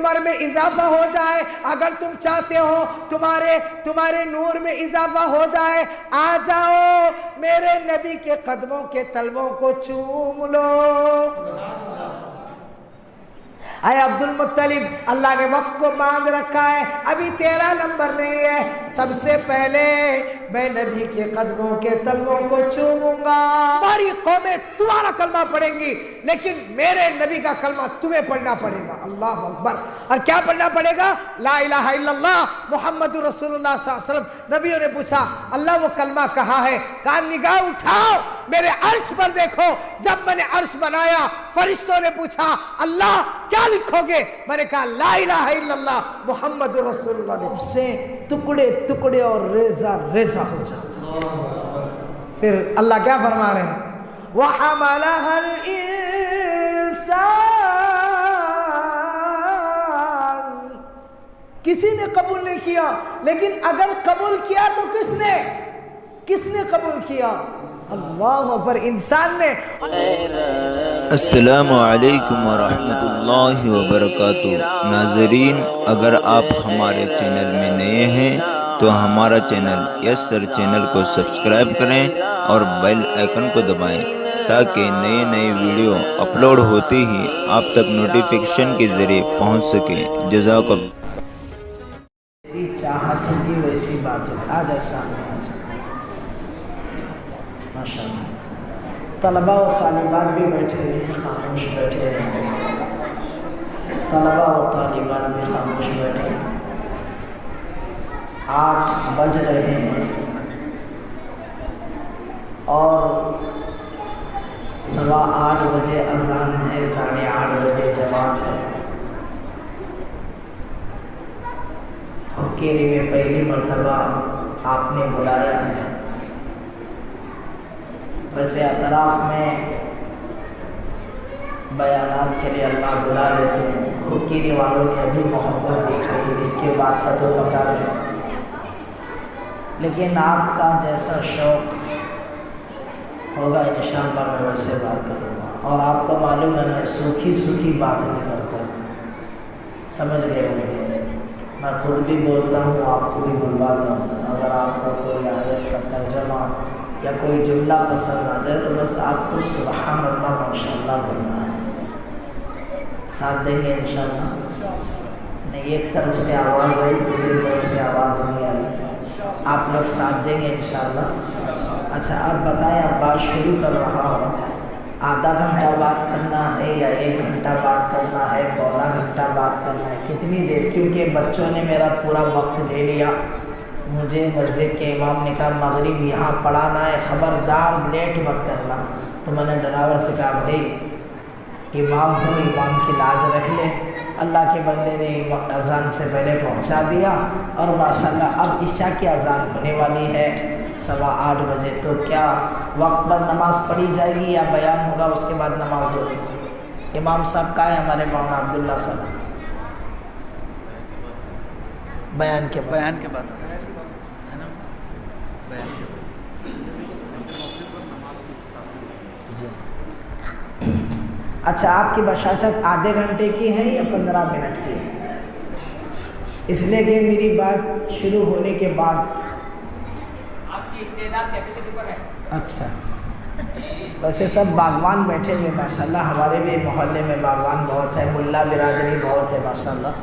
عمر میں اضافہ ہو جائے، اگر تم چاہتے ہو تمہارے نور میں اضافہ ہو جائے، آ جاؤ میرے نبی کے قدموں کے تلووں کو چوم لو۔ اے عبد المطلب، اللہ نے وقت کو باندھ رکھا ہے، ابھی تیرا نمبر نہیں ہے، سب سے پہلے میں نبی کے قدموں کے تلووں کو چوموں گا۔ ہماری قومیں تمہارا کلمہ پڑھیں گی، لیکن میرے نبی کا کلمہ تمہیں پڑھنا پڑے گا۔ اللہ اکبر۔ اور کیا پڑھنا پڑے گا؟ لا الہ الا اللہ محمد رسول اللہ صلی اللہ علیہ وسلم۔ نبیوں نے پوچھا اللہ وہ کلمہ کہاں ہے؟ کہا نگاہ اٹھاؤ میرے عرش پر دیکھو۔ جب میں نے عرش بنایا فرشتوں نے پوچھا اللہ کیا لکھو گے؟ میں نے کہا لا الہ الا اللہ محمد رسول اللہ۔ نے اس سے ٹکڑے ٹکڑے اور ریزہ ریزہ ہو جاتا۔ پھر اللہ کیا فرما رہے ہیں؟ وَحَمَلَهَا الْإِنسَانِ، کسی نے قبول نہیں کیا، لیکن اگر قبول کیا تو کس نے قبول کیا؟ اللہ اکبر، انسان نے۔ السلام علیکم ورحمۃ اللہ وبرکاتہ۔ ناظرین، اگر آپ ہمارے چینل میں نئے ہیں تو ہمارا چینل یس سر چینل کو سبسکرائب کریں اور بیل آئیکن کو دبائیں تاکہ نئے ویڈیو اپلوڈ ہوتے ہی آپ تک نوٹیفیکیشن کے ذریعے پہنچ سکے۔ جزاک اللہ۔ ایسی چاہت ہوگی ویسی بات ہوگی۔ آ جائے سامنے آ جائے۔ ماشاء اللہ، طلباء و طالبات بھی بیٹھے ہوئے ہیں، خاموش بیٹھے ہوئے ہیں۔ طلباء و طالبات بھی خاموش بیٹھے ہیں۔ 8 بج رہے ہیں اور 8:15 بجے اذان ہے، 8:30 بجے جماعت ہے۔ حکیری میں پہلی مرتبہ آپ نے بلایا ہے۔ ویسے اطراف میں بیانات کے لیے اللہ بلا لیتے ہیں، حکیری والوں نے ابھی محبت دکھائی، اس کے بعد کا تو پتہ نہیں، لیکن آپ کا جیسا شوق ہوگا انشاءاللہ میں ویسے بات کروں گا۔ اور آپ کو معلوم ہے میں سوکھی بات نہیں کرتا، سمجھ گئے ہوں گے۔ میں خود بھی بولتا ہوں، آپ کو بھی بلواتا ہوں۔ اگر آپ کو کوئی آیت کا ترجمہ یا کوئی جملہ پسند آ جائے تو بس آپ کو سبحان اللہ ماشاءاللہ بولنا ہے، ساتھ دیں گے انشاءاللہ۔ نہیں، ایک طرف سے آواز آئی، دوسری طرف سے آواز نہیں آئی، آپ لوگ ساتھ دیں گے انشاءاللہ۔ اچھا آپ بتائیں، اب بات شروع کر رہا ہوں، آدھا گھنٹہ بات کرنا ہے یا 1 گھنٹہ بات کرنا ہے، پونا گھنٹہ بات کرنا ہے، کتنی دیر؟ کیونکہ بچوں نے میرا پورا وقت لے لیا۔ مجھے مسجد کے امام نے کہا مغرب یہاں پڑھانا ہے، خبردار لیٹ مت کرنا۔ تو میں نے ڈرائیور سے کہا بھائی امام ہوں، امام کی لاج رکھ لے۔ اللہ کے بندے نے اذان سے پہلے پہنچا دیا اور ماشاءاللہ اب عشاء کی اذان ہونے والی ہے 8:15 بجے۔ تو کیا وقت پر نماز پڑھی جائے گی یا بیان ہوگا اس کے بعد نماز ہوگی؟ امام صاحب کا ہے ہمارے مولانا عبداللہ صاحب، بیان کے بعد ہے نا؟ جی اچھا، آپ کی بشاشت آدھے گھنٹے کی ہے یا 15 منٹ کی ہے؟ اس لیے کہ میری بات شروع ہونے کے بعد آپ کی استعداد کیپیسٹی پر ہے۔ اچھا، ویسے سب باغبان بیٹھے ہوئے ماشاءاللہ، ہمارے بھی محلے میں باغبان بہت ہے، ملا برادری بہت ہے ماشاءاللہ۔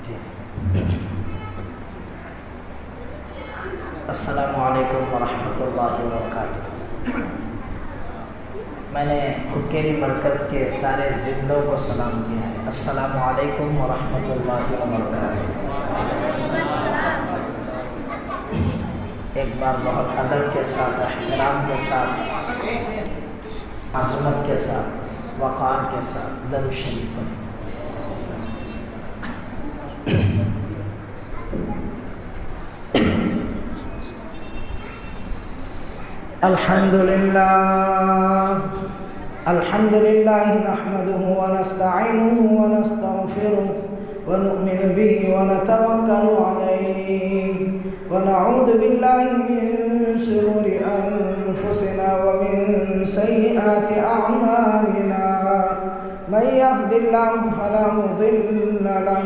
جی السلام علیکم ورحمۃ اللہ وبرکاتہ۔ میں نے حکیری مرکز کے سارے زندوں کو سلام کیا ہے۔ السلام علیکم ورحمۃ اللہ وبرکاتہ۔ ایک بار بہت ادب کے ساتھ، احترام کے ساتھ، عظمت کے ساتھ، وقار کے ساتھ درود شریف پڑھیں۔ الحمدللہ نحمده ونستعینه ونستغفره ونؤمن به ونتوکل علیہ ونعوذ بالله من شرور أنفسنا ومن سيئات أعمالنا من يهد الله فلا مضل له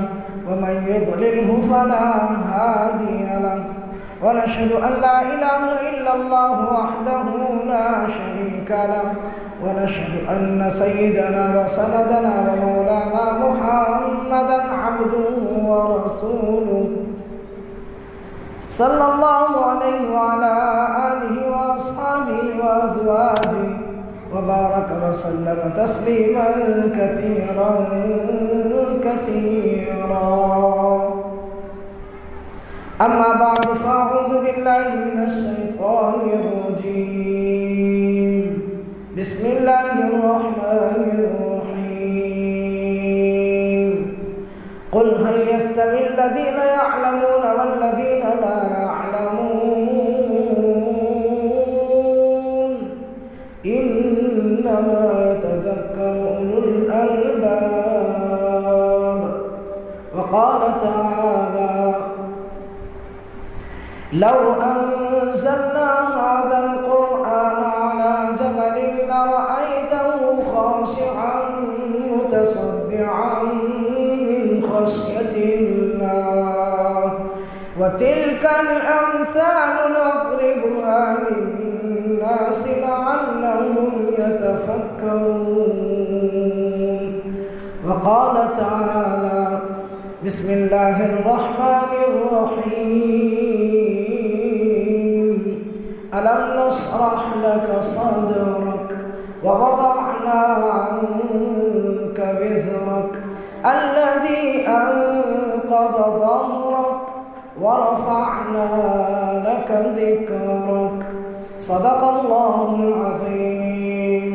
ومن يضلله فلا هادي له ونشهد أن لا إله إلا الله وحده لا شريك له ونشهد أن سيدنا وسندنا ومولانا محمدا عبده ورسوله صلى الله عليه وعلى آله وأصحابه وأزواجه وبارك وسلم تسليما كثيرا أما بعد فأعوذ بالله من الشيطان الرجيم بسم الله الرحمن الرحيم قل هل يستوي الذين يعلمون والذين لا يعلمون إنما يتذكر أولو الألباب وقال تعالى لو أنزلنا هذا القرآن على جبل لرأيته خاشعا متصدعا من خشية الله وتلك الأمثال نضربها للناس لعلهم يتفكرون وقال تعالى بسم الله الرحمن الرحيم ألم نشرح لك صدرك ووضعنا عنك وزرك الذي أنقض ظهرك ورفعنا لك ذكرك صدق الله العظيم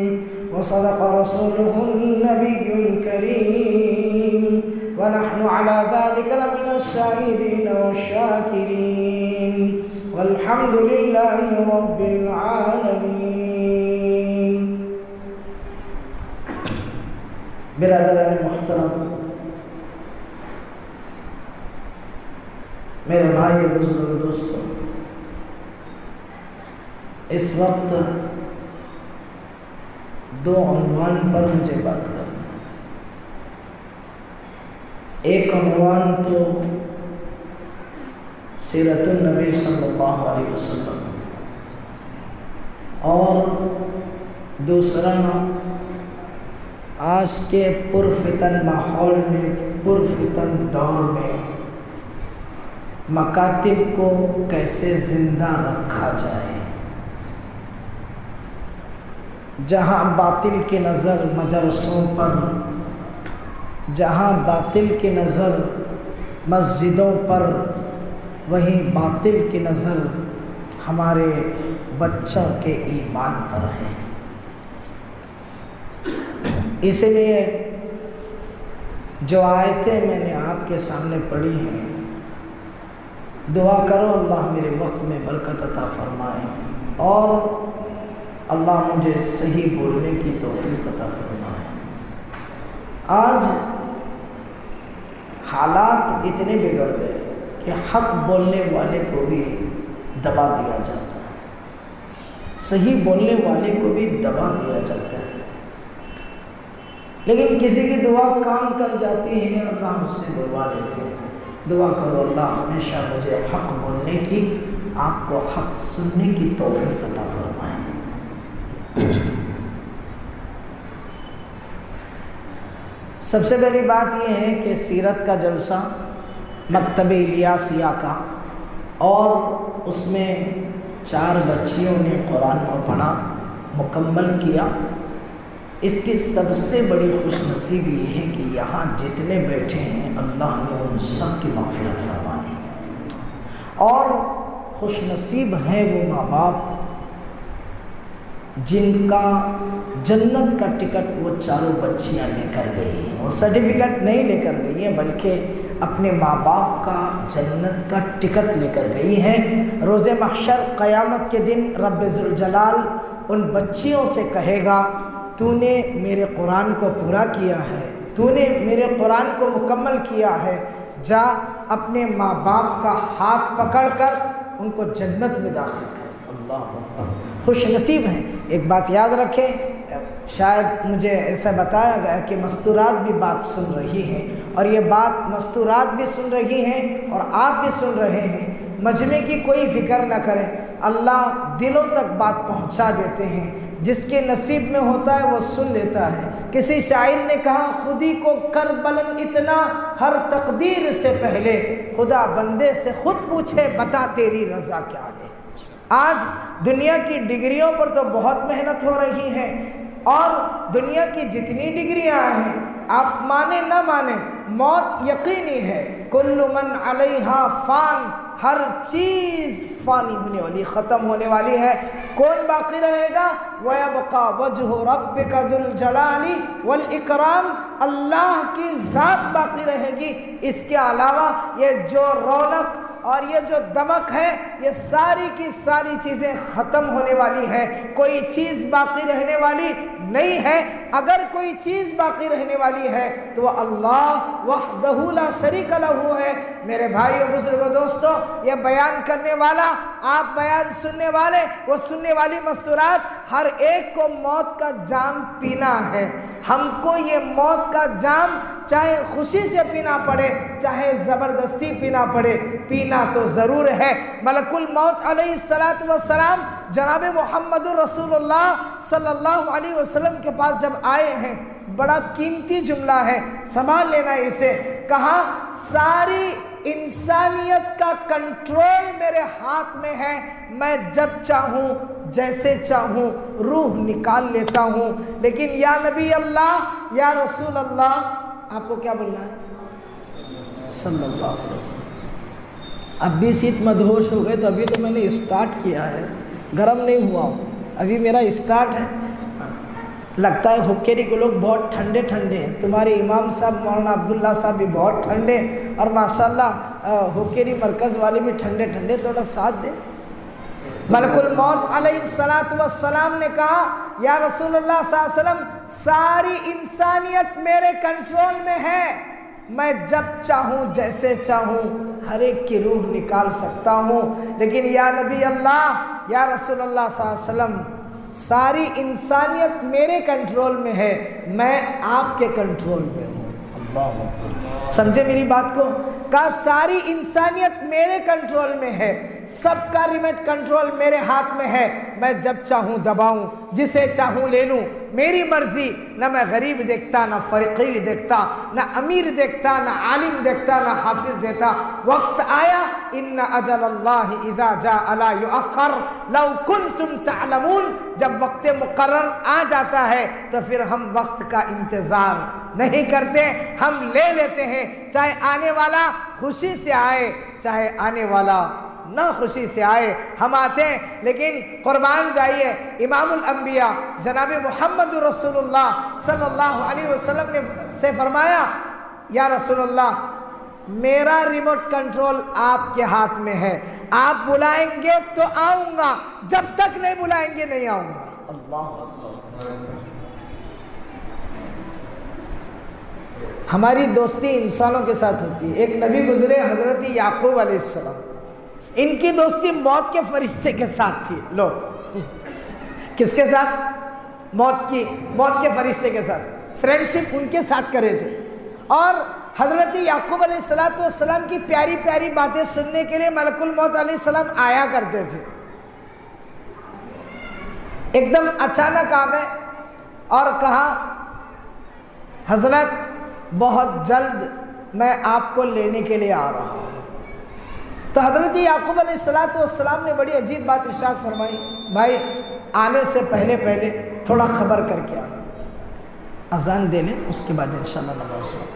وصدق رسوله النبي الكريم ونحن على ذلك لمن الشاهدين والشاكرين والحمد لله رب العالمين برادران محترم میرے بھائی بزرگ دوستوں، اس وقت دو عنوان پر مجھے بات کرنا ہے۔ ایک عنوان تو سیرت النبی صلی اللہ علیہ وسلم اور دوسرا آج کے پرفتن ماحول میں، پرفتن دور میں مکاتب کو کیسے زندہ رکھا جائے۔ جہاں باطل کی نظر مدرسوں پر، جہاں باطل کی نظر مسجدوں پر، وہیں باطل کی نظر ہمارے بچوں کے ایمان پر ہے۔ اس لیے جو آیتیں میں نے آپ کے سامنے پڑھی ہیں، دعا کرو اللہ میرے وقت میں برکت عطا فرمائے اور اللہ مجھے صحیح بولنے کی توفیق عطا فرمائے۔ آج حالات اتنے بگڑ گئے کہ حق بولنے والے کو بھی دبا دیا جاتا ہے، صحیح بولنے والے کو بھی دبا دیا جاتا ہے، لیکن کسی کی دعا کام کر جاتی ہے، اللہ اس سے بلوا لیتے ہیں۔ دعا کرو اللہ ہمیشہ مجھے حق بولنے کی، آپ کو حق سننے کی توفیق عطا فرمائے۔ سب سے پہلی بات یہ ہے کہ سیرت کا جلسہ مکتب الیاسیہ کا، اور اس میں 4 بچیوں نے قرآن کو پڑھا، مکمل کیا۔ اس کی سب سے بڑی خوش نصیبی یہ ہے کہ یہاں جتنے بیٹھے ہیں اللہ نے ان سب کی مغفرت فرما دی، اور خوش نصیب ہیں وہ ماں باپ جن کا جنت کا ٹکٹ وہ 4 بچیاں لے کر گئی ہیں۔ وہ سرٹیفکیٹ نہیں لے کر گئی ہیں بلکہ اپنے ماں باپ کا جنت کا ٹکٹ لے کر گئی ہیں۔ روز محشر قیامت کے دن رب ذوالجلال ان بچیوں سے کہے گا تو نے میرے قرآن کو پورا کیا ہے، تو نے میرے قرآن کو مکمل کیا ہے، جا اپنے ماں باپ کا ہاتھ پکڑ کر ان کو جنت میں داخل کر۔ اللہ اکبر، خوش نصیب ہیں۔ ایک بات یاد رکھیں، شاید مجھے ایسا بتایا گیا کہ مستورات بھی بات سن رہی ہیں، اور یہ بات مستورات بھی سن رہی ہیں اور آپ بھی سن رہے ہیں۔ مجمع کی کوئی فکر نہ کریں، اللہ دلوں تک بات پہنچا دیتے ہیں، جس کے نصیب میں ہوتا ہے وہ سن لیتا ہے۔ کسی شاعر نے کہا، خودی کو کر بلند اتنا، ہر تقدیر سے پہلے خدا بندے سے خود پوچھے بتا تیری رضا کیا ہے۔ آج دنیا کی ڈگریوں پر تو بہت محنت ہو رہی ہے، اور دنیا کی جتنی ڈگریاں ہیں، آپ مانیں نہ مانیں، موت یقینی ہے۔ کل من علیہا فان، ہر چیز فانی ہونے والی، ختم ہونے والی ہے۔ کون باقی رہے گا؟ وَيَبْقَى وَجْهُ رَبِّكَ ذُو الْجَلَالِ وَالْإِكْرَامِ، اللہ کی ذات باقی رہے گی۔ اس کے علاوہ یہ جو رونق اور یہ جو دمک ہے، یہ ساری کی ساری چیزیں ختم ہونے والی ہیں، کوئی چیز باقی رہنے والی نہیں ہے۔ اگر کوئی چیز باقی رہنے والی ہے تو وہ اللہ وحدہ لا شریک لہ ہے۔ میرے بھائیو، بزرگو، دوستو، یہ بیان کرنے والا، آپ بیان سننے والے، وہ سننے والی مستورات، ہر ایک کو موت کا جام پینا ہے۔ ہم کو یہ موت کا جام چاہے خوشی سے پینا پڑے، چاہے زبردستی پینا پڑے، پینا تو ضرور ہے۔ ملک الموت علیہ السلام جناب محمد رسول اللہ صلی اللہ علیہ وسلم کے پاس جب آئے ہیں، بڑا قیمتی جملہ ہے، سنبھال لینا اسے۔ کہا، ساری انسانیت کا کنٹرول میرے ہاتھ میں ہے، میں جب چاہوں جیسے چاہوں روح نکال لیتا ہوں، لیکن یا نبی اللہ، یا رسول اللہ، آپ کو کیا بولنا ہے؟ صلی اللہ علیہ وسلم۔ اب بھی سیت مدہوش ہو گئے، تو ابھی تو میں نے اسٹارٹ کیا ہے، گرم نہیں ہوا ہوں، ابھی میرا اسٹارٹ ہے۔ لگتا ہے حکیری کے لوگ بہت ٹھنڈے ٹھنڈے ہیں، تمہارے امام صاحب مولانا عبداللہ صاحب بھی بہت ٹھنڈے، اور ماشاءاللہ حکیری مرکز والے بھی ٹھنڈے ٹھنڈے، تھوڑا ساتھ دیں۔ ملک الموت علیہ السلام نے کہا، یا رسول اللہ صلی اللہ علیہ وسلم، ساری انسانیت میرے کنٹرول میں ہے، میں جب چاہوں جیسے چاہوں ہر ایک کی روح نکال سکتا ہوں، لیکن یا نبی اللہ، یا رسول اللہ صلی اللہ علیہ وسلم، ساری انسانیت میرے کنٹرول میں ہے، میں آپ کے کنٹرول میں ہوں۔ اللہ اکبر، سمجھے میری بات کو؟ کہا، ساری انسانیت میرے کنٹرول میں ہے، سب کا ریموٹ کنٹرول میرے ہاتھ میں ہے، میں جب چاہوں دباؤں، جسے چاہوں لے لوں، میری مرضی۔ نہ میں غریب دیکھتا، نہ فقیر دیکھتا، نہ امیر دیکھتا، نہ عالم دیکھتا، نہ حافظ دیکھتا۔ وقت آیا، ان اجل اللہ اذا جاء لا یؤخر لو کنتم تعلمون، جب وقت مقرر آ جاتا ہے تو پھر ہم وقت کا انتظار نہیں کرتے، ہم لے لیتے ہیں، چاہے آنے والا خوشی سے آئے، چاہے آنے والا نہ خوشی سے آئے، ہم آتے ہیں۔ لیکن قربان جائیے، امام الانبیاء جناب محمد رسول اللہ صلی اللہ علیہ وسلم نے سے فرمایا، یا رسول اللہ، میرا ریموٹ کنٹرول آپ کے ہاتھ میں ہے، آپ بلائیں گے تو آؤں گا، جب تک نہیں بلائیں گے نہیں آؤں گا۔ اللہ اکبر۔ ہماری دوستی انسانوں کے ساتھ ہوتی ہے۔ ایک نبی گزرے، حضرت یعقوب علیہ السلام، ان کی دوستی موت کے فرشتے کے ساتھ تھی۔ لو، کس کے ساتھ؟ موت کے فرشتے کے ساتھ، فرینڈشپ ان کے ساتھ کرے تھے۔ اور حضرت یعقوب علیہ السلام کی پیاری پیاری باتیں سننے کے لیے ملک الموت علیہ السلام آیا کرتے تھے۔ ایک دم اچانک آ گئے اور کہا، حضرت بہت جلد میں آپ کو لینے کے لیے آ رہا ہوں۔ تو حضرت یعقوب علیہ السلام نے بڑی عجیب بات ارشاد فرمائی، بھائی آنے سے پہلے تھوڑا خبر کر کے آنا، اذان دے لیں، اس کے بعد انشاءاللہ نماز پڑھیں۔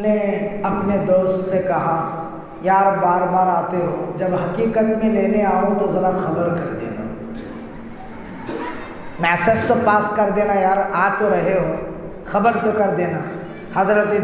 نے اپنے دوست سے کہا یار بار بار آتے ہو، جب حقیقت میں لینے آؤں تو ذرا خبر کر دینا، میسج تو پاس کر دینا، یار آ تو رہے ہو خبر تو کر دینا۔ حضرت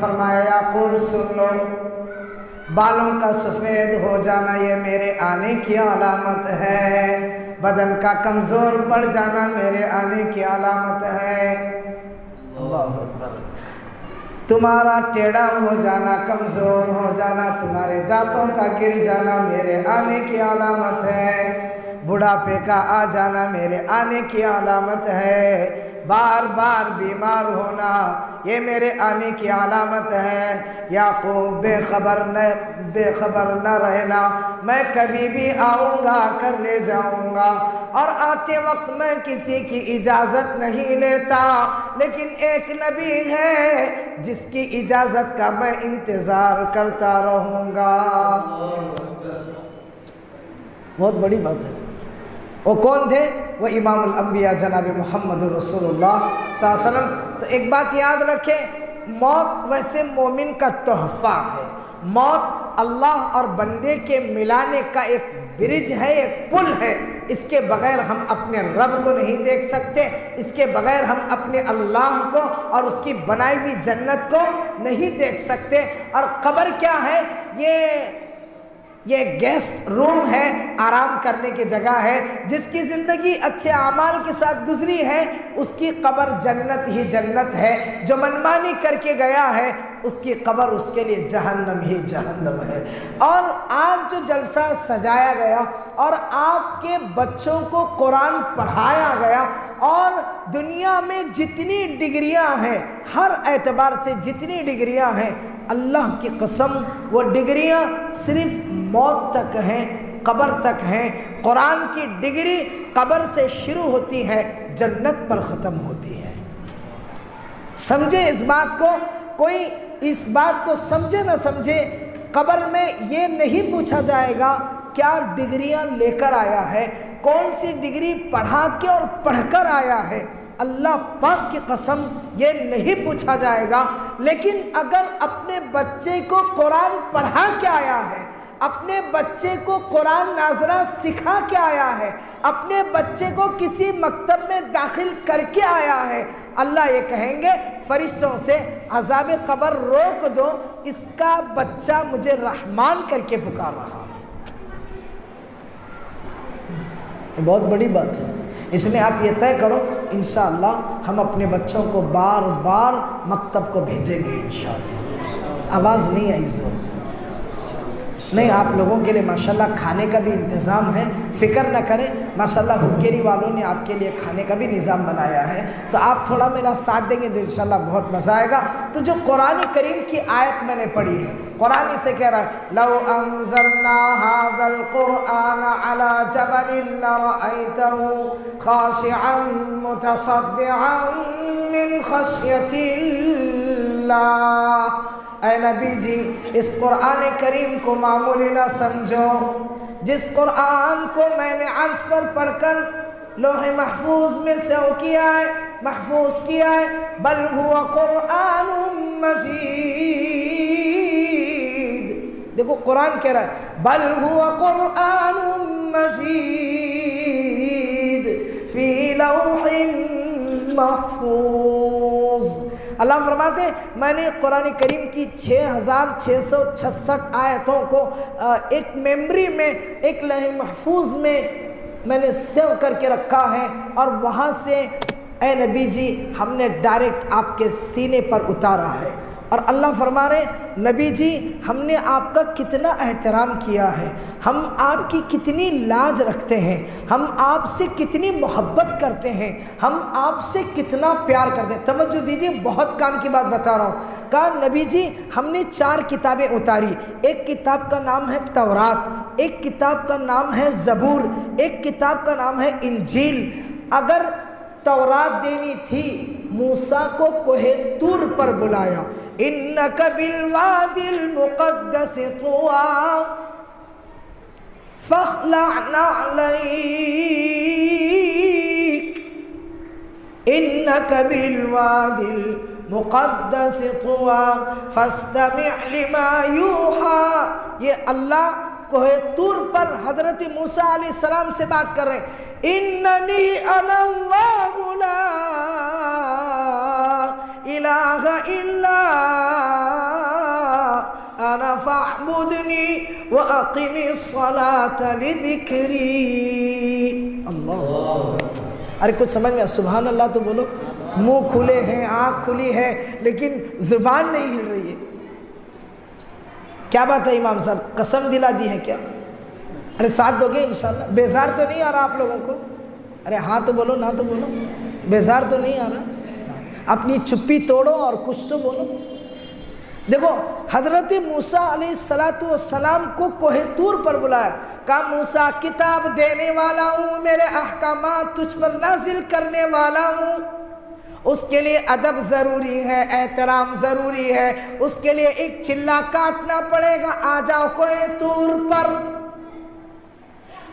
فرمایا یعقوب سن لو، بالوں کا سفید ہو جانا یہ میرے آنے کی علامت ہے، بدن کا کمزور پڑ جانا میرے آنے کی علامت ہے، اللہ اکبر، تمہارا ٹیڑھا ہو جانا، کمزور ہو جانا، تمہارے دانتوں کا گر جانا میرے آنے کی علامت ہے، بڑھاپے کا آ جانا میرے آنے کی علامت ہے، بار بار بیمار ہونا یہ میرے آنے کی علامت ہے۔ یعقوب بے خبر نہ رہنا، میں کبھی بھی آؤں گا کر لے جاؤں گا، اور آتے وقت میں کسی کی اجازت نہیں لیتا، لیکن ایک نبی ہے جس کی اجازت کا میں انتظار کرتا رہوں گا۔ بہت بڑی بات ہے۔ وہ کون تھے؟ وہ امام الانبیاء جناب محمد رسول اللہ صلی اللہ علیہ وسلم۔ تو ایک بات یاد رکھیں، موت ویسے مومن کا تحفہ ہے، موت اللہ اور بندے کے ملانے کا ایک برج ہے، ایک پل ہے، اس کے بغیر ہم اپنے رب کو نہیں دیکھ سکتے، اس کے بغیر ہم اپنے اللہ کو اور اس کی بنائی ہوئی جنت کو نہیں دیکھ سکتے۔ اور قبر کیا ہے؟ یہ گیسٹ روم ہے، آرام کرنے کی جگہ ہے۔ جس کی زندگی اچھے اعمال کے ساتھ گزری ہے اس کی قبر جنت ہی جنت ہے، جو منمانی کر کے گیا ہے اس کی قبر اس کے لیے جہنم ہی جہنم ہے۔ اور آج جو جلسہ سجایا گیا اور آپ کے بچوں کو قرآن پڑھایا گیا، اور دنیا میں جتنی ڈگریاں ہیں، ہر اعتبار سے جتنی ڈگریاں ہیں، اللہ کی قسم وہ ڈگریاں صرف موت تک ہیں، قبر تک ہیں۔ قرآن کی ڈگری قبر سے شروع ہوتی ہے، جنت پر ختم ہوتی ہے۔ سمجھے اس بات کو، کوئی اس بات کو سمجھے نہ سمجھے، قبر میں یہ نہیں پوچھا جائے گا کیا ڈگریاں لے کر آیا ہے، کون سی ڈگری پڑھا کے اور پڑھ کر آیا ہے، اللہ پاک کی قسم یہ نہیں پوچھا جائے گا۔ لیکن اگر اپنے بچے کو قرآن پڑھا کے آیا ہے، اپنے بچے کو قرآن ناظرہ سکھا کے آیا ہے، اپنے بچے کو کسی مکتب میں داخل کر کے آیا ہے، اللہ یہ کہیں گے فرشتوں سے عذاب قبر روک دو، اس کا بچہ مجھے رحمان کر کے پکار رہا ہے۔ یہ بہت بڑی بات ہے۔ اس میں آپ یہ طے کرو انشاءاللہ ہم اپنے بچوں کو بار بار مکتب کو بھیجیں گے انشاءاللہ۔ آواز نہیں آئی زور سے؟ نہیں، آپ لوگوں کے لیے ماشاءاللہ کھانے کا بھی انتظام ہے، فکر نہ کریں، ماشاءاللہ حکیری والوں نے آپ کے لیے کھانے کا بھی نظام بنایا ہے، تو آپ تھوڑا میرا ساتھ دیں گے تو انشاءاللہ بہت مزہ آئے گا۔ تو جو قرآن کریم کی آیت میں نے پڑھی ہے، قرآن سے کہہ رہا ہے لو انزلنا هذا القرآن على جبل لرأيته خاشعا متصدعا من خشية الله۔ اے نبی جی اس قرآن کریم کو معمولی نہ سمجھو، جس قرآن کو میں نے عرش پر پڑھ کر لوح محفوظ میں سو کیا ہے، محفوظ کیا ہے، بل ہوا قرآن مجید۔ دیکھو قرآن کہہ رہا ہے بل ہوا قرآن مجید فی لوح محفوظ۔ اللہ فرماتے ہیں میں نے قرآن کریم کی 6666 آیتوں کو ایک میموری میں، ایک لوح محفوظ میں نے سیو کر کے رکھا ہے، اور وہاں سے اے نبی جی ہم نے ڈائریکٹ آپ کے سینے پر اتارا ہے۔ اور اللہ فرما رہے نبی جی ہم نے آپ کا کتنا احترام کیا ہے، ہم آپ کی کتنی لاج رکھتے ہیں، ہم آپ سے کتنی محبت کرتے ہیں، ہم آپ سے کتنا پیار کرتے ہیں۔ توجہ دیجیے، بہت کام کی بات بتا رہا ہوں۔ کہا نبی جی ہم نے 4 کتابیں اتاری، ایک کتاب کا نام ہے تورات، ایک کتاب کا نام ہے زبور، ایک کتاب کا نام ہے انجیل۔ اگر تورات دینی تھی موسیٰ کو کوہ طور پر بلایا، اِنَّكَ بِالْوَادِ الْمُقَدَّسِ طُوًى فَاخْلَعْ نَعْلَيْكَ إنك بالوادي المقدس طوى فاستمع لما يوحى. یہ اللہ کوہ طور پر حضرت موسیٰ علیہ السلام سے بات کر رہے ہیں. اننی انا اللہ لا الہ الا انا فاعبدنی واقم الصلاة لذکری. اللہ، ارے کچھ سمجھ میں سبحان اللہ تو بولو. منہ کھلے ہیں، آنکھ کھلی ہے، لیکن زبان نہیں ہل رہی ہے. کیا بات ہے امام صاحب، قسم دلا دی ہے کیا؟ ارے ساتھ دو گے انشاءاللہ؟ بیزار تو نہیں آ رہا آپ لوگوں کو؟ ارے ہاں تو بولو، نہ تو بولو. بیزار تو نہیں آ رہا؟ اپنی چپی توڑو اور کچھ تو بولو. دیکھو حضرت موسیٰ علیہ السلام کو کوہ طور پر بلایا. کہا موسیٰ کتاب دینے والا ہوں، میرے احکامات تجھ پر نازل کرنے والا ہوں. اس کے لیے ادب ضروری ہے، احترام ضروری ہے. اس کے لیے ایک چلا کاٹنا پڑے گا. آ جاؤ کوہ طور پر.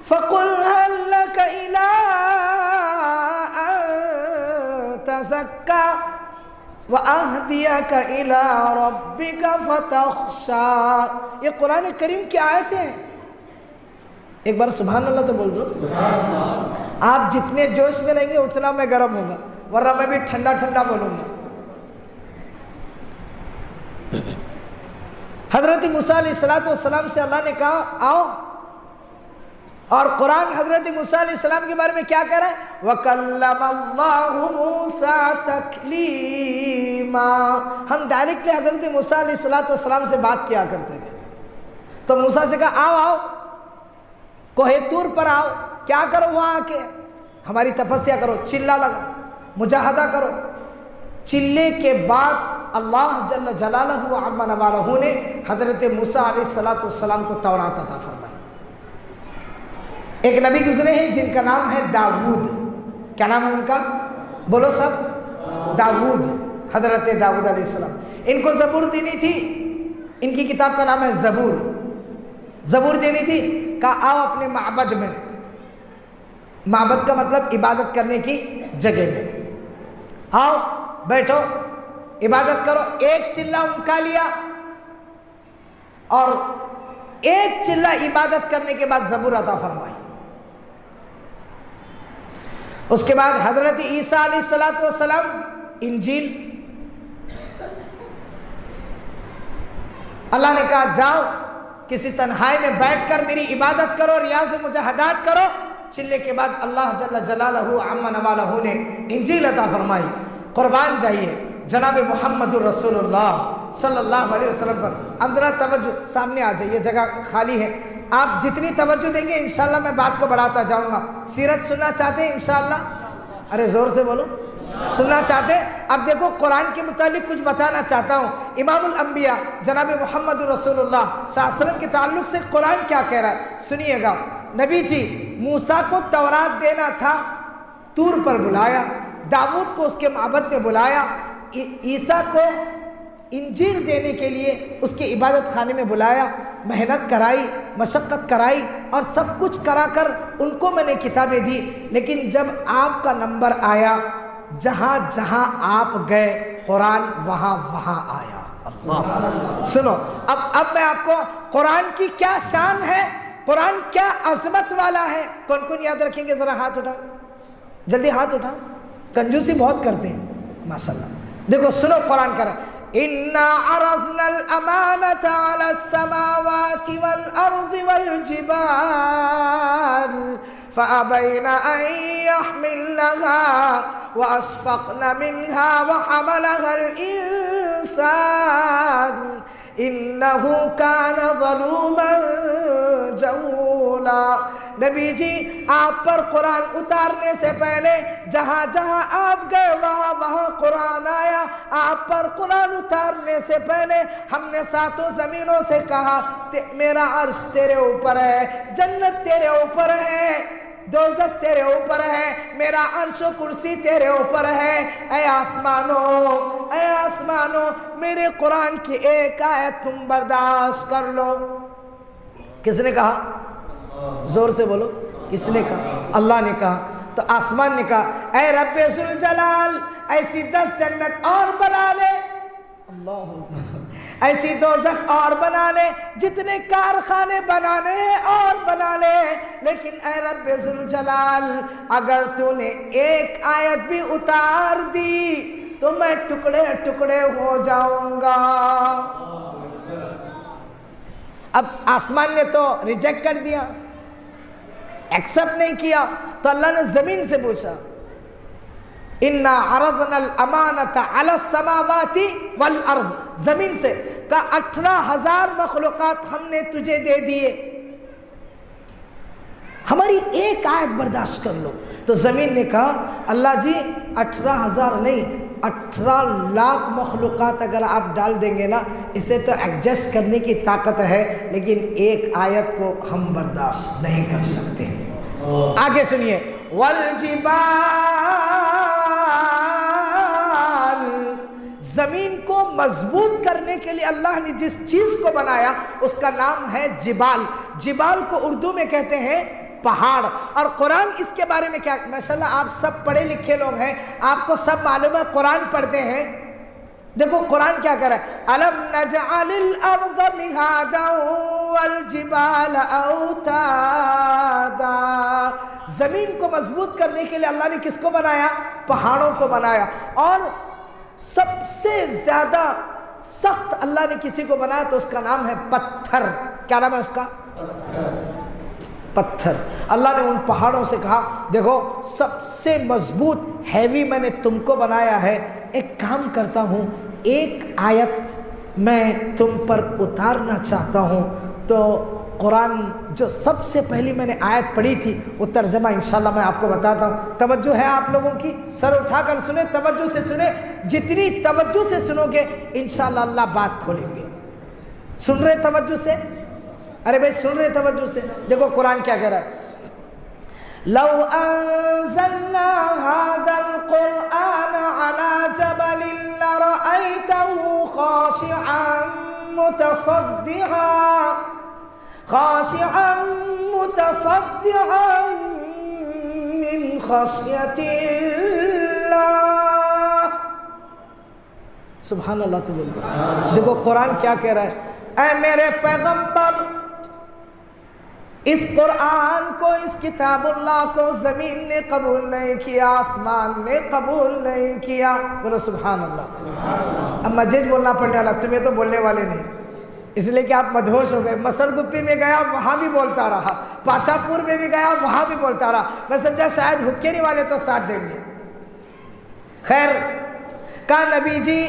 فَقُلْ هَلْ لَكَ إِلَىٰ أَن تَزَكَّىٰ وَأَهْدِيَكَ إِلَىٰ رَبِّكَ فَتَخْشَىٰ. یہ قرآن کریم کی آیتیں ہیں. ایک بار سبحان اللہ تو بول دو. آپ جتنے جوش میں رہیں گے اتنا میں گرم ہوگا، ورنہ میں بھی ٹھنڈا ٹھنڈا بولوں گا. حضرت موسیٰ علیہ السلام سے اللہ نے کہا آؤ. اور قرآن حضرت موسیٰ علیہ السلام کے بارے میں کیا کہہ رہا ہے؟ وَكَلَّمَ اللَّهُ مُوسَىٰ تَكْلِيمًا. ہم ڈائریکٹلی حضرت موسیٰ علیہ السلام سے بات کیا کرتے تھے. تو موسیٰ سے کہا آؤ آؤ کوہ طور پر آؤ. کیا کرو وہاں آ کے؟ ہماری تپسیا کرو، چلا لگا، مجاہدہ کرو. چلے کے بعد اللہ جل جلالہ و عما نوالہ نے حضرت موسیٰ علیہ السلام کو تورات عطا فرمائی. ایک نبی گزرے ہیں جن کا نام ہے داؤد. کیا نام ہے ان کا؟ بولو سب. داؤد، حضرت داؤد علیہ السلام. ان کو زبور دینی تھی. ان کی کتاب کا نام ہے زبور. زبور دینی تھی. کہا آؤ اپنے معبد میں. معبد کا مطلب عبادت کرنے کی جگہ میں. آؤ بیٹھو عبادت کرو. ایک چلا اونکا لیا اور ایک چلا عبادت کرنے کے بعد زبور عطا فرمائی. اس کے بعد حضرت عیسیٰ علیہ السلام انجیل. اللہ نے کہا جاؤ کسی تنہائی میں بیٹھ کر میری عبادت کرو، ریاض و مجاہدات کرو. چلے کے بعد اللہ جل جلالہ عما نوالہ نے انجیل عطا فرمائی. قربان جائیے جناب محمد الرسول اللہ صلی اللہ علیہ وسلم پر. اب ذرا توجہ، سامنے آ جائیے، جگہ خالی ہے. آپ جتنی توجہ دیں گے انشاءاللہ میں بات کو بڑھاتا جاؤں گا. سیرت سننا چاہتے ہیں انشاءاللہ؟ ارے زور سے بولو. سننا چاہتے ہیں؟ اب دیکھو قرآن کے متعلق کچھ بتانا چاہتا ہوں. امام الانبیاء جناب محمد رسول اللہ صلی اللہ علیہ وسلم کے تعلق سے قرآن کیا کہہ رہا ہے سنیے گا. نبی جی موسیٰ کو تورات دینا تھا، طور پر بلایا. داؤد کو اس کے معبد میں بلایا. عیسیٰ کو انجیل دینے کے لیے اس کے عبادت خانے میں بلایا. محنت کرائی، مشقت کرائی اور سب کچھ کرا کر ان کو میں نے کتابیں دی. لیکن جب آپ کا نمبر آیا، جہاں جہاں آپ گئے قرآن وہاں وہاں آیا. اللہ سنو. اب میں آپ کو قرآن کی کیا شان ہے، قرآن کیا عظمت والا ہے. کون کون یاد رکھیں گے؟ ذرا ہاتھ اٹھاؤ، جلدی ہاتھ اٹھاؤ. کنجوسی بہت کرتے ہیں ماشاءاللہ. دیکھو سنو قرآن کہہ رہا ہے إِنَّا عَرَضْنَا الْأَمَانَةَ عَلَى السَّمَاوَاتِ وَالْأَرْضِ وَالْجِبَالِ فَأَبَيْنَ أَن يَحْمِلْنَهَا وَأَشْفَقْنَ مِنْهَا وَحَمَلَهَا الْإِنسَانُ إِنَّهُ كَانَ ظَلُومًا جَهُولًا. نبی جی آپ پر قرآن اتارنے سے پہلے جہاں جہاں آپ گئے وہاں وہاں قرآن آیا. آپ پر قرآن اتارنے سے پہلے ہم نے ساتوں زمینوں سے کہا میرا عرش تیرے اوپر ہے، جنت تیرے اوپر ہے، دوزخ تیرے اوپر ہے، میرا عرش و کرسی تیرے اوپر ہے. اے آسمانوں میرے قرآن کی ایک آیت تم برداشت کر لو. کس نے کہا؟ زور سے بولو. کس نے کہا؟ اللہ نے کہا. تو آسمان نے کہا اے رب ذل جلال ایسی 10 جنت اور بنا لے، اللہ ایسی دوزخ اور بنا لے، جتنے کارخانے بنانے ہیں اور بنا لے، لیکن اے رب ذل جلال اگر تو نے ایک آیت بھی اتار دی تو میں ٹکڑے ٹکڑے ہو جاؤں گا۔ اب آسمان نے تو ریجیکٹ کر دیا، ایکسپٹ نہیں کیا، تو اللہ نے زمین سے پوچھا اِنَّا عَرَضْنَا الْأَمَانَةَ عَلَى السَّمَاوَاتِ وَالْأَرْضِ، زمین سے کہا 18,000 مخلوقات ہم نے تجھے دے دیے، ہماری ایک آیت برداشت کر لو۔ تو زمین نے کہا اللہ جی 18,000 نہیں 18 لاکھ مخلوقات اگر آپ ڈال دیں گے نا اسے تو ایڈجسٹ کرنے کی طاقت ہے، لیکن ایک آیت کو ہم برداشت نہیں کر سکتے۔ آگے سنیے والجبال، زمین کو مضبوط کرنے کے لیے اللہ نے جس چیز کو بنایا اس کا نام ہے جبال۔ جبال کو اردو میں کہتے ہیں پہاڑ، اور قرآن اس کے بارے میں کیا، ماشاءاللہ آپ سب پڑھے لکھے لوگ ہیں، آپ کو سب معلوم ہے، قرآن پڑھتے ہیں، دیکھو قرآن کیا کہہ رہا ہے أَلَمْ نَجْعَلِ الْأَرْضَ مِهَادًا وَالْجِبَالَ أَوْتَادًا، زمین کو مضبوط کرنے کے لیے اللہ نے کس کو بنایا؟ پہاڑوں کو بنایا، اور سب سے زیادہ سخت اللہ نے کسی کو بنایا تو اس کا نام ہے پتھر۔ کیا نام ہے اس کا؟ پتھر۔ اللہ نے ان پہاڑوں سے کہا دیکھو سب سے مضبوط ہیوی میں نے تم کو بنایا ہے، ایک کام کرتا ہوں، ایک آیت میں تم پر اتارنا چاہتا ہوں۔ تو قرآن جو سب سے پہلی میں نے آیت پڑھی تھی وہ ترجمہ انشاءاللہ میں آپ کو بتاتا ہوں۔ توجہ ہے آپ لوگوں کی؟ سر اٹھا کر سنیں، توجہ سے سنیں، جتنی توجہ سے سنو گے انشاءاللہ اللہ بات کھولیں گے۔ سن رہے توجہ سے؟ ارے بھائی سن رہے توجہ سے؟ دیکھو قرآن کیا کہہ رہا ہے لو انزلنا هذا القرآن على جبل لرأيته خاشعا متصدعا من خشية الله۔ سبحان اللہ تو بولتا۔ دیکھو قرآن کیا کہہ رہا ہے، اے میرے پیغمبر اس قرآن کو، اس کتاب اللہ کو زمین نے قبول نہیں کیا، آسمان نے قبول نہیں کیا۔ بولو سبحان اللہ۔ اب مجید بولنا پڑنے والا، تمہیں تو بولنے والے نہیں، اس لیے کہ آپ مدہوش ہو گئے۔ مسر گپی میں گیا وہاں بھی بولتا رہا، پاچا پور میں بھی گیا وہاں بھی بولتا رہا، میں سمجھا شاید حکیری والے تو ساتھ دیں گے۔ خیر، کہا نبی جی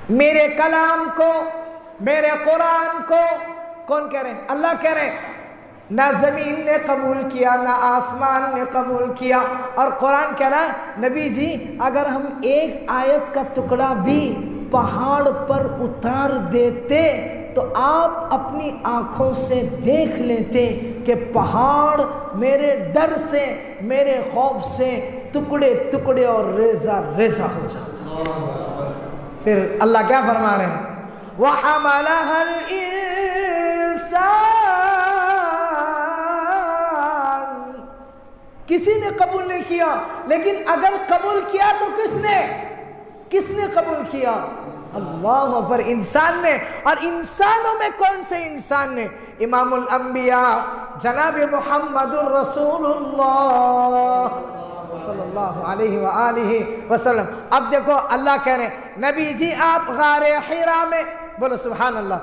میرے کلام کو، میرے قرآن کو کون کہہ رہے ہیں؟ اللہ کہہ رہے ہیں نہ زمین نے قبول کیا نہ آسمان نے قبول کیا، اور قرآن کہہ رہا ہے نبی جی اگر ہم ایک آیت کا ٹکڑا بھی پہاڑ پر اتار دیتے تو آپ اپنی آنکھوں سے دیکھ لیتے کہ پہاڑ میرے ڈر سے، میرے خوف سے ٹکڑے ٹکڑے اور ریزہ ریزہ ہو جاتا۔ پھر اللہ کیا فرما رہے ہیں وَحَمَلَهَا الْإِنسَانِ، کسی نے قبول نہیں کیا، لیکن اگر قبول کیا تو کس نے قبول کیا؟ اللہ اکبر، انسان نے۔ اور انسانوں میں کون سے انسان نے؟ امام الانبیاء جناب محمد الرسول اللہ صلی اللہ علیہ وآلہ وسلم۔ اب دیکھو اللہ کہہ رہے ہیں نبی جی آپ غار حرا میں، بولو سبحان اللہ،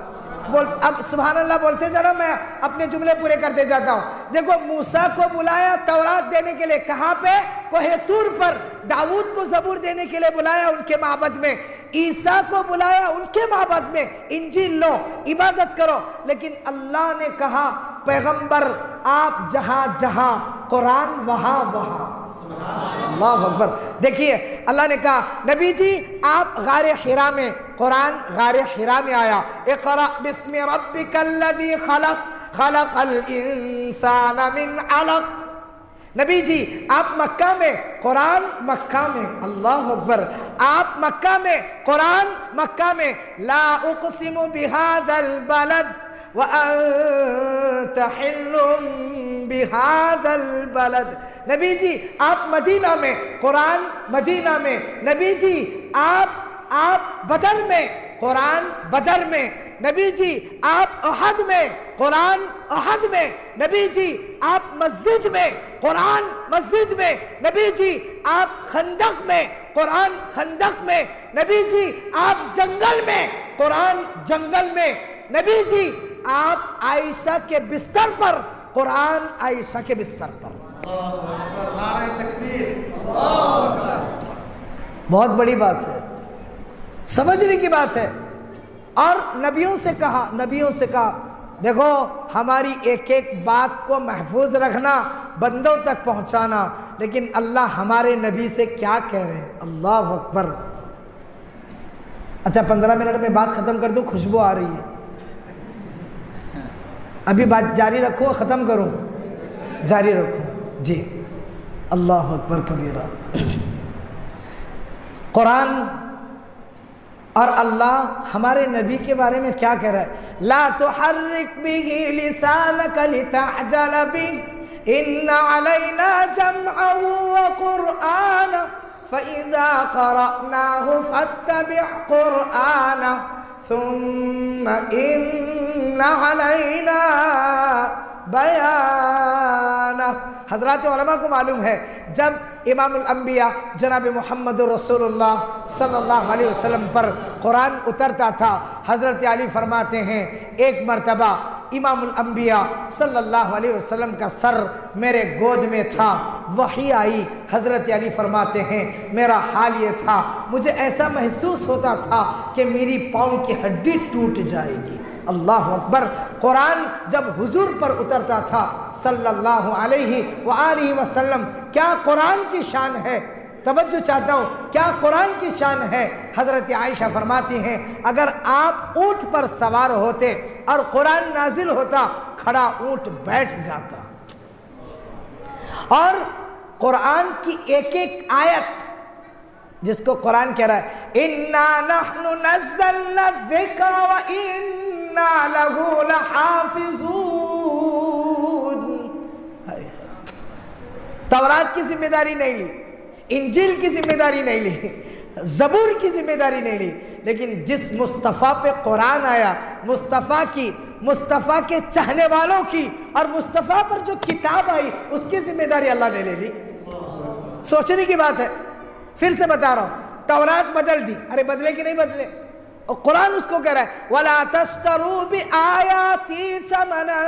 اب سبحان اللہ بولتے جا رہا ہوں، میں اپنے جملے پورے کرتے جاتا ہوں۔ دیکھو موسیٰ کو بلایا تورات دینے کے لیے، کہاں پہ؟ کوہ طور پر۔ داؤد کو زبور دینے کے لیے بلایا ان کے معبد میں، عیسیٰ کو بلایا ان کے معبد میں، انجیل لو عبادت کرو۔ لیکن اللہ نے کہا پیغمبر آپ جہاں جہاں، قرآن وہاں وہاں۔ اللہ اکبر۔ دیکھیے اللہ نے کہا نبی جی آپ غار حرا میں، قرآن غار حرا میں آیا، اقرأ بسم ربک الذی خلق خلق الانسان من علق۔ نبی جی آپ مکہ میں، قرآن مکہ میں، اللہ اکبر، آپ مکہ میں، قرآن مکہ میں، لا اقسم بهذا البلد وانت أنت حل بهذا البلد. نبی جی آپ مدینہ میں، قرآن مدینہ میں. نبی جی آپ بدر میں، قرآن بدر میں. نبی جی آپ احد میں، قرآن احد میں. نبی جی آپ مسجد میں، قرآن مسجد میں. نبی جی آپ خندق میں، قرآن خندق میں. نبی جی آپ جنگل میں، قرآن جنگل میں. نبی جی آپ عائشہ کے بستر پر، قرآن عائشہ کے بستر پر. بہت بڑی بات ہے، سمجھنے کی بات ہے. اور نبیوں سے کہا دیکھو ہماری ایک ایک بات کو محفوظ رکھنا، بندوں تک پہنچانا. لیکن اللہ ہمارے نبی سے کیا کہہ رہے ہیں؟ اللہ اکبر. اچھا 15 منٹ میں بات ختم کر دوں، خوشبو آ رہی ہے. ابھی بات جاری رکھو، ختم کروں؟ جاری رکھو جی. اللہ اکبر کبیرہ. قرآن اور اللہ ہمارے نبی کے بارے میں کیا کہہ رہا ہے؟ لا تحرک به لسانك لتعجل به ان علینا جمعه وقرآنه فإذا قرأناه فاتبع قرآنه ثم ان علینا بیانہ. حضرات علماء کو معلوم ہے جب امام الانبیاء جناب محمد رسول اللہ صلی اللہ علیہ وسلم پر قرآن اترتا تھا، حضرت علی فرماتے ہیں ایک مرتبہ امام الانبیاء صلی اللہ علیہ وسلم کا سر میرے گود میں تھا، وحی آئی. حضرت علی فرماتے ہیں میرا حال یہ تھا، مجھے ایسا محسوس ہوتا تھا کہ میری پاؤں کی ہڈی ٹوٹ جائے گی. اللہ اکبر. قرآن جب حضور پر اترتا تھا صلی اللہ علیہ وآلہ وسلم، کیا قرآن کی شان ہے؟ توجہ چاہتا ہوں، کیا قرآن کی شان ہے؟ حضرت عائشہ فرماتی ہیں اگر آپ اونٹ پر سوار ہوتے اور قرآن نازل ہوتا، کھڑا اونٹ بیٹھ جاتا. اور قرآن کی ایک ایک آیت جس کو قرآن کہہ رہا ہے اِنَّا نَحْنُ نَزَّلْنَا الذِّكْرَ وَإِنَّا لَهُ لَحَافِظُونَ. تورات کی ذمہ داری نہیں لی، انجیل کی ذمہ داری نہیں لی، زبور کی ذمہ داری نہیں لی، لیکن جس مصطفیٰ پہ قرآن آیا، مصطفیٰ کے چاہنے والوں کی اور مصطفیٰ پر جو کتاب آئی اس کی ذمہ داری اللہ نے لے لی. سوچنے کی بات ہے. پھر سے بتا رہا ہوں، تورات بدل دی، ارے بدلے کہ نہیں بدلے؟ اور قرآن اس کو کہہ رہا ہے وَلَا تَشْتَرُوا بِآيَاتِي ثَمَنًا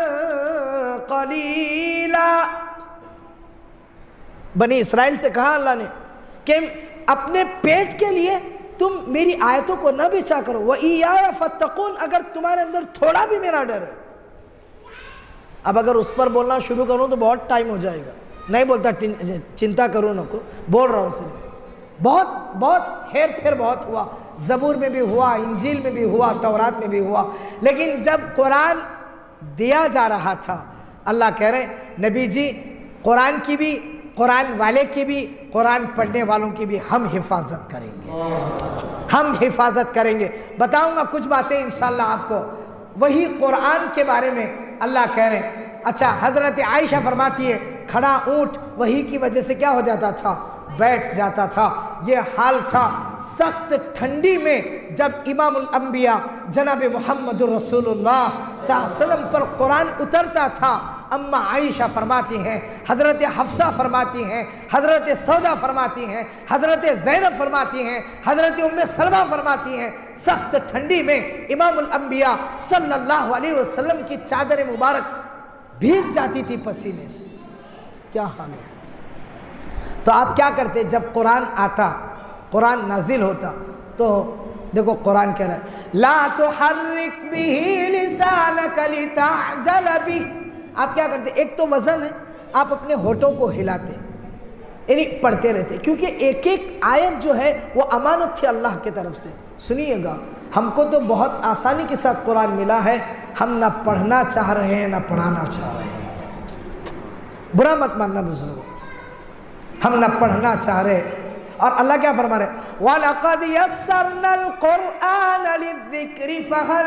قَلِيلًا. بنی اسرائیل سے کہا اللہ نے کہ اپنے پیٹ کے لیے تم میری آیتوں کو نہ بیچا کرو. وَإِيَّايَ فَاتَّقُونَ. اگر تمہارے اندر تھوڑا بھی میرا ڈر ہے. اب اگر اس پر بولنا شروع کروں تو بہت ٹائم ہو جائے گا. نہیں بولتا چنتا کرو نہ کو، بول رہا ہوں صرف. بہت ہیر پھیر بہت ہوا، زبور میں بھی ہوا، انجیل میں بھی ہوا، تورات میں بھی ہوا. لیکن جب قرآن دیا جا رہا تھا، اللہ کہہ رہے ہیں نبی جی قرآن کی بھی، قرآن والے کی بھی، قرآن پڑھنے والوں کی بھی ہم حفاظت کریں گے. ہم حفاظت کریں گے. بتاؤں گا کچھ باتیں انشاءاللہ آپ کو. وہی قرآن کے بارے میں اللہ کہہ رہے ہیں. اچھا حضرت عائشہ فرماتی ہے کھڑا اونٹ وہی کی وجہ سے کیا ہو جاتا تھا؟ بیٹھ جاتا تھا. یہ حال تھا سخت ٹھنڈی میں جب امام الانبیاء جناب محمد رسول اللہ صلی اللہ علیہ وسلم پر قرآن اترتا تھا. اما عائشہ فرماتی ہیں، حضرت حفصہ فرماتی ہیں، حضرت سودا فرماتی ہیں، حضرت زینب فرماتی ہیں، حضرت ام سلمہ فرماتی ہیں سخت ٹھنڈی میں امام الانبیاء صلی اللہ علیہ وسلم کی چادر مبارک بھیگ جاتی تھی پسینے سے. کیا حال ہے؟ تو آپ کیا کرتے جب قرآن آتا، قرآن نازل ہوتا؟ تو دیکھو قرآن کہہ رہا ہے لا تحرک به لسانک لتعجل به. آپ کیا کرتے؟ ایک تو وزن ہے، آپ اپنے ہونٹوں کو ہلاتے یعنی پڑھتے رہتے، کیونکہ ایک ایک آیت جو ہے وہ امانت تھی اللہ کی طرف سے. سنیے گا، ہم کو تو بہت آسانی کے ساتھ قرآن ملا ہے، ہم نہ پڑھنا چاہ رہے ہیں نہ پڑھانا چاہ رہے ہیں. برا مت ماننا بزرگوں، ہم نہ پڑھنا چاہ رہے. اور اللہ کیا فرما رہے وَلَقَدْ يَسَّرْنَا الْقُرْآنَ لِلذِّكْرِ فَهَلْ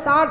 60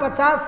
50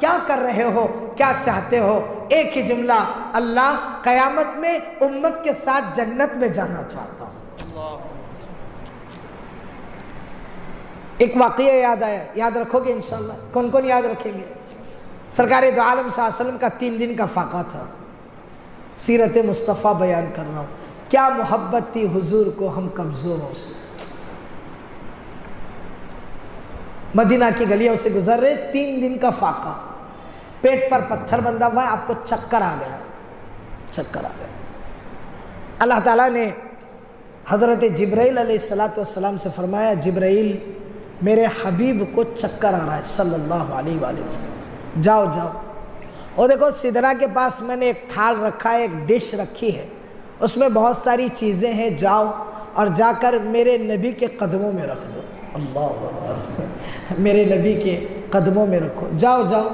کیا کر رہے ہو، کیا چاہتے ہو؟ ایک ہی جملہ، اللہ قیامت میں امت کے ساتھ جنت میں جانا چاہتا ہوں۔ ایک واقعہ یاد آیا، یاد رکھو گے انشاءاللہ؟ کون کون یاد رکھیں گے؟ سرکار دو عالم صلی اللہ علیہ وسلم کا 3 دن کا فاقہ تھا، سیرت مصطفیٰ بیان کر رہا ہوں۔ کیا محبت تھی حضور کو ہم کمزوروں سے، مدینہ کی گلیوں سے گزر رہے، 3 دن کا فاقہ، پیٹ پر پتھر بندھا ہوا ہے، آپ کو چکر آ گیا، چکر آ گیا۔ اللہ تعالیٰ نے حضرت جبرائیل علیہ السلام سے فرمایا، جبرائیل میرے حبیب کو چکر آ رہا ہے صلی اللہ علیہ وآلہ وسلم، جاؤ جاؤ۔ اور دیکھو سدرہ کے پاس میں نے ایک تھال رکھا ہے، ایک ڈش رکھی ہے، اس میں بہت ساری چیزیں ہیں، جاؤ اور جا کر میرے نبی کے قدموں میں رکھ دو۔ اللہ اکبر، میرے نبی کے قدموں میں رکھو، جاؤ جاؤ،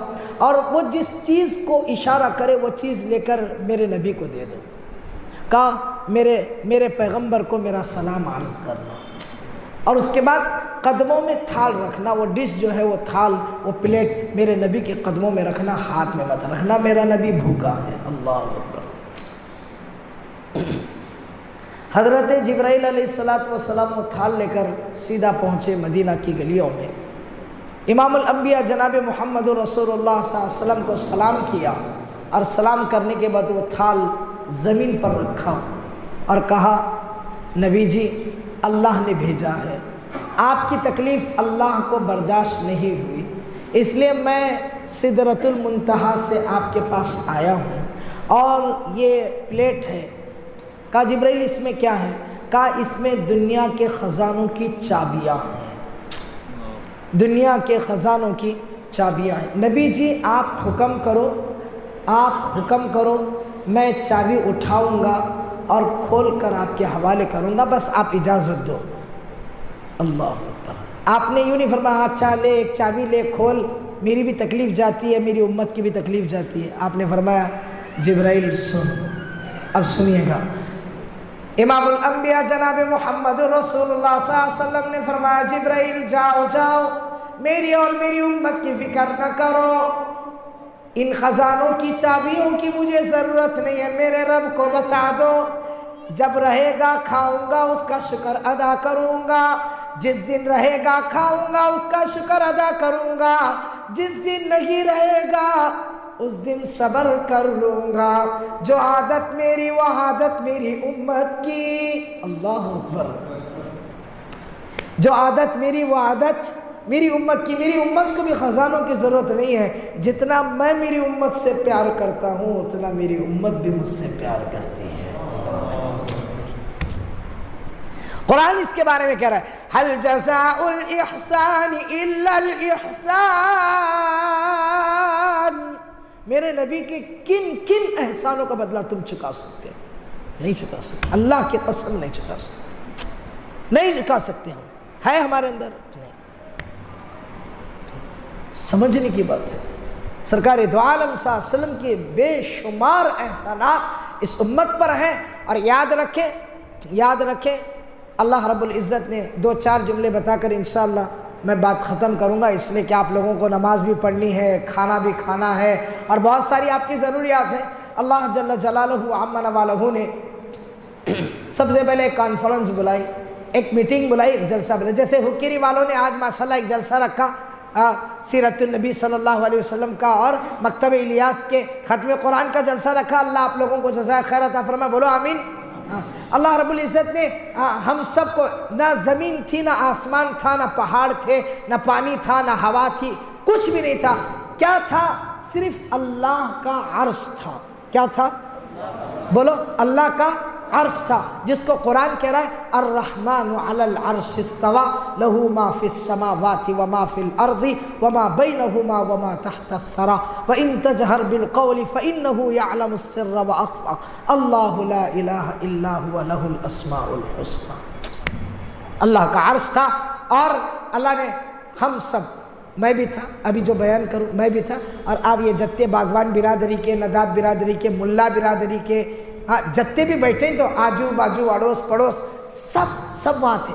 اور وہ جس چیز کو اشارہ کرے وہ چیز لے کر میرے نبی کو دے دو۔ کہا میرے پیغمبر کو میرا سلام عرض کرنا، اور اس کے بعد قدموں میں تھال رکھنا، وہ ڈش جو ہے، وہ تھال، وہ پلیٹ میرے نبی کے قدموں میں رکھنا، ہاتھ میں مت رکھنا، میرا نبی بھوکا ہے۔ اللہ اکبر۔ حضرت جبرائیل علیہ السلام وہ تھال لے کر سیدھا پہنچے مدینہ کی گلیوں میں، امام الانبیاء جناب محمد رسول اللہ صلی اللہ علیہ وسلم کو سلام کیا، اور سلام کرنے کے بعد وہ تھال زمین پر رکھا اور کہا، نبی جی اللہ نے بھیجا ہے، آپ کی تکلیف اللہ کو برداشت نہیں ہوئی، اس لیے میں سدرۃ المنتہا سے آپ کے پاس آیا ہوں، اور یہ پلیٹ ہے۔ کہا جبرائیل اس میں کیا ہے؟ کہا اس میں دنیا کے خزانوں کی چابیاں ہیں، دنیا کے خزانوں کی چابیاں ہیں۔ نبی جی آپ حکم کرو، آپ حکم کرو، میں چابی اٹھاؤں گا اور کھول کر آپ کے حوالے کروں گا، بس آپ اجازت دو۔ اللہ اکبر۔ آپ نے یوں نہیں فرمایا اچھا لے ایک چابی لے کھول، میری بھی تکلیف جاتی ہے، میری امت کی بھی تکلیف جاتی ہے۔ آپ نے فرمایا جبرائیل سن، اب سنیے گا۔ امام الانبیاء جناب محمد رسول اللہ صلی اللہ علیہ وسلم نے فرمایا، جبرائیل جاؤ جاؤ، میری اور میری امت کی فکر نہ کرو، ان خزانوں کی چابیوں کی مجھے ضرورت نہیں ہے، میرے رب کو بتا دو، جب رہے گا کھاؤں گا اس کا شکر ادا کروں گا، جس دن رہے گا کھاؤں گا اس کا شکر ادا کروں گا، جس دن نہیں رہے گا اس دن صبر کر لوں گا، جو عادت میری وہ عادت میری امت کی۔ اللہ اکبر۔ جو عادت میری وہ عادت میری امت کی، میری امت کو بھی خزانوں کی ضرورت نہیں ہے، جتنا میں میری امت سے پیار کرتا ہوں اتنا میری امت بھی مجھ سے پیار کرتی ہے۔ قرآن اس کے بارے میں کہہ رہا ہے، هل جزاء الاحسان الا الاحسان، میرے نبی کے کن کن احسانوں کا بدلہ تم چکا سکتے ہو؟ نہیں چکا سکتے، اللہ کی قسم نہیں چکا سکتے، نہیں چکا سکتے ہم، ہے ہمارے اندر نہیں۔ سمجھنے کی بات ہے، سرکار دو عالم صلی اللہ علیہ وسلم کے بے شمار احسانات اس امت پر ہیں، اور یاد رکھیں اللہ رب العزت نے 2-4 جملے بتا کر انشاءاللہ میں بات ختم کروں گا، اس لیے کہ آپ لوگوں کو نماز بھی پڑھنی ہے، کھانا بھی کھانا ہے، اور بہت ساری آپ کی ضروریات ہیں۔ اللہ جل جلالہ عما نوالہ نے سب سے پہلے ایک کانفرنس بلائی، ایک میٹنگ بلائی، ایک جلسہ بلائی، جیسے حکیری والوں نے آج ماشاءاللہ ایک جلسہ رکھا سیرت النبی صلی اللہ علیہ وسلم کا، اور مکتب الیاس کے ختم قرآن کا جلسہ رکھا۔ اللہ آپ لوگوں کو جزائے خیر عطا فرمائے، بولو آمین۔ اللہ رب العزت نے ہم سب کو، نہ زمین تھی، نہ آسمان تھا، نہ پہاڑ تھے، نہ پانی تھا، نہ ہوا تھی، کچھ بھی نہیں تھا۔ کیا تھا؟ صرف اللہ کا عرش تھا۔ کیا تھا؟ بولو، اللہ کا عرش تھا، جس کو قرآن کہہ رہا ہے الرحمن علی العرش استوى له ما في السماوات وما في الارض وما بينهما وما تحت الثرى وان تجهر بالقول فانه يعلم السر واخفى الله لا اله الا هو له الاسماء الحسنى۔ اللہ کا عرش تھا، اور اللہ نے ہم سب، میں بھی تھا، ابھی جو بیان کروں میں بھی تھا، اور آپ یہ جتے باغوان برادری کے، نداب برادری کے، ملا برادری کے، جتے بھی بیٹھے تو آجو باجو اڑوس پڑوس سب وہاں تھے۔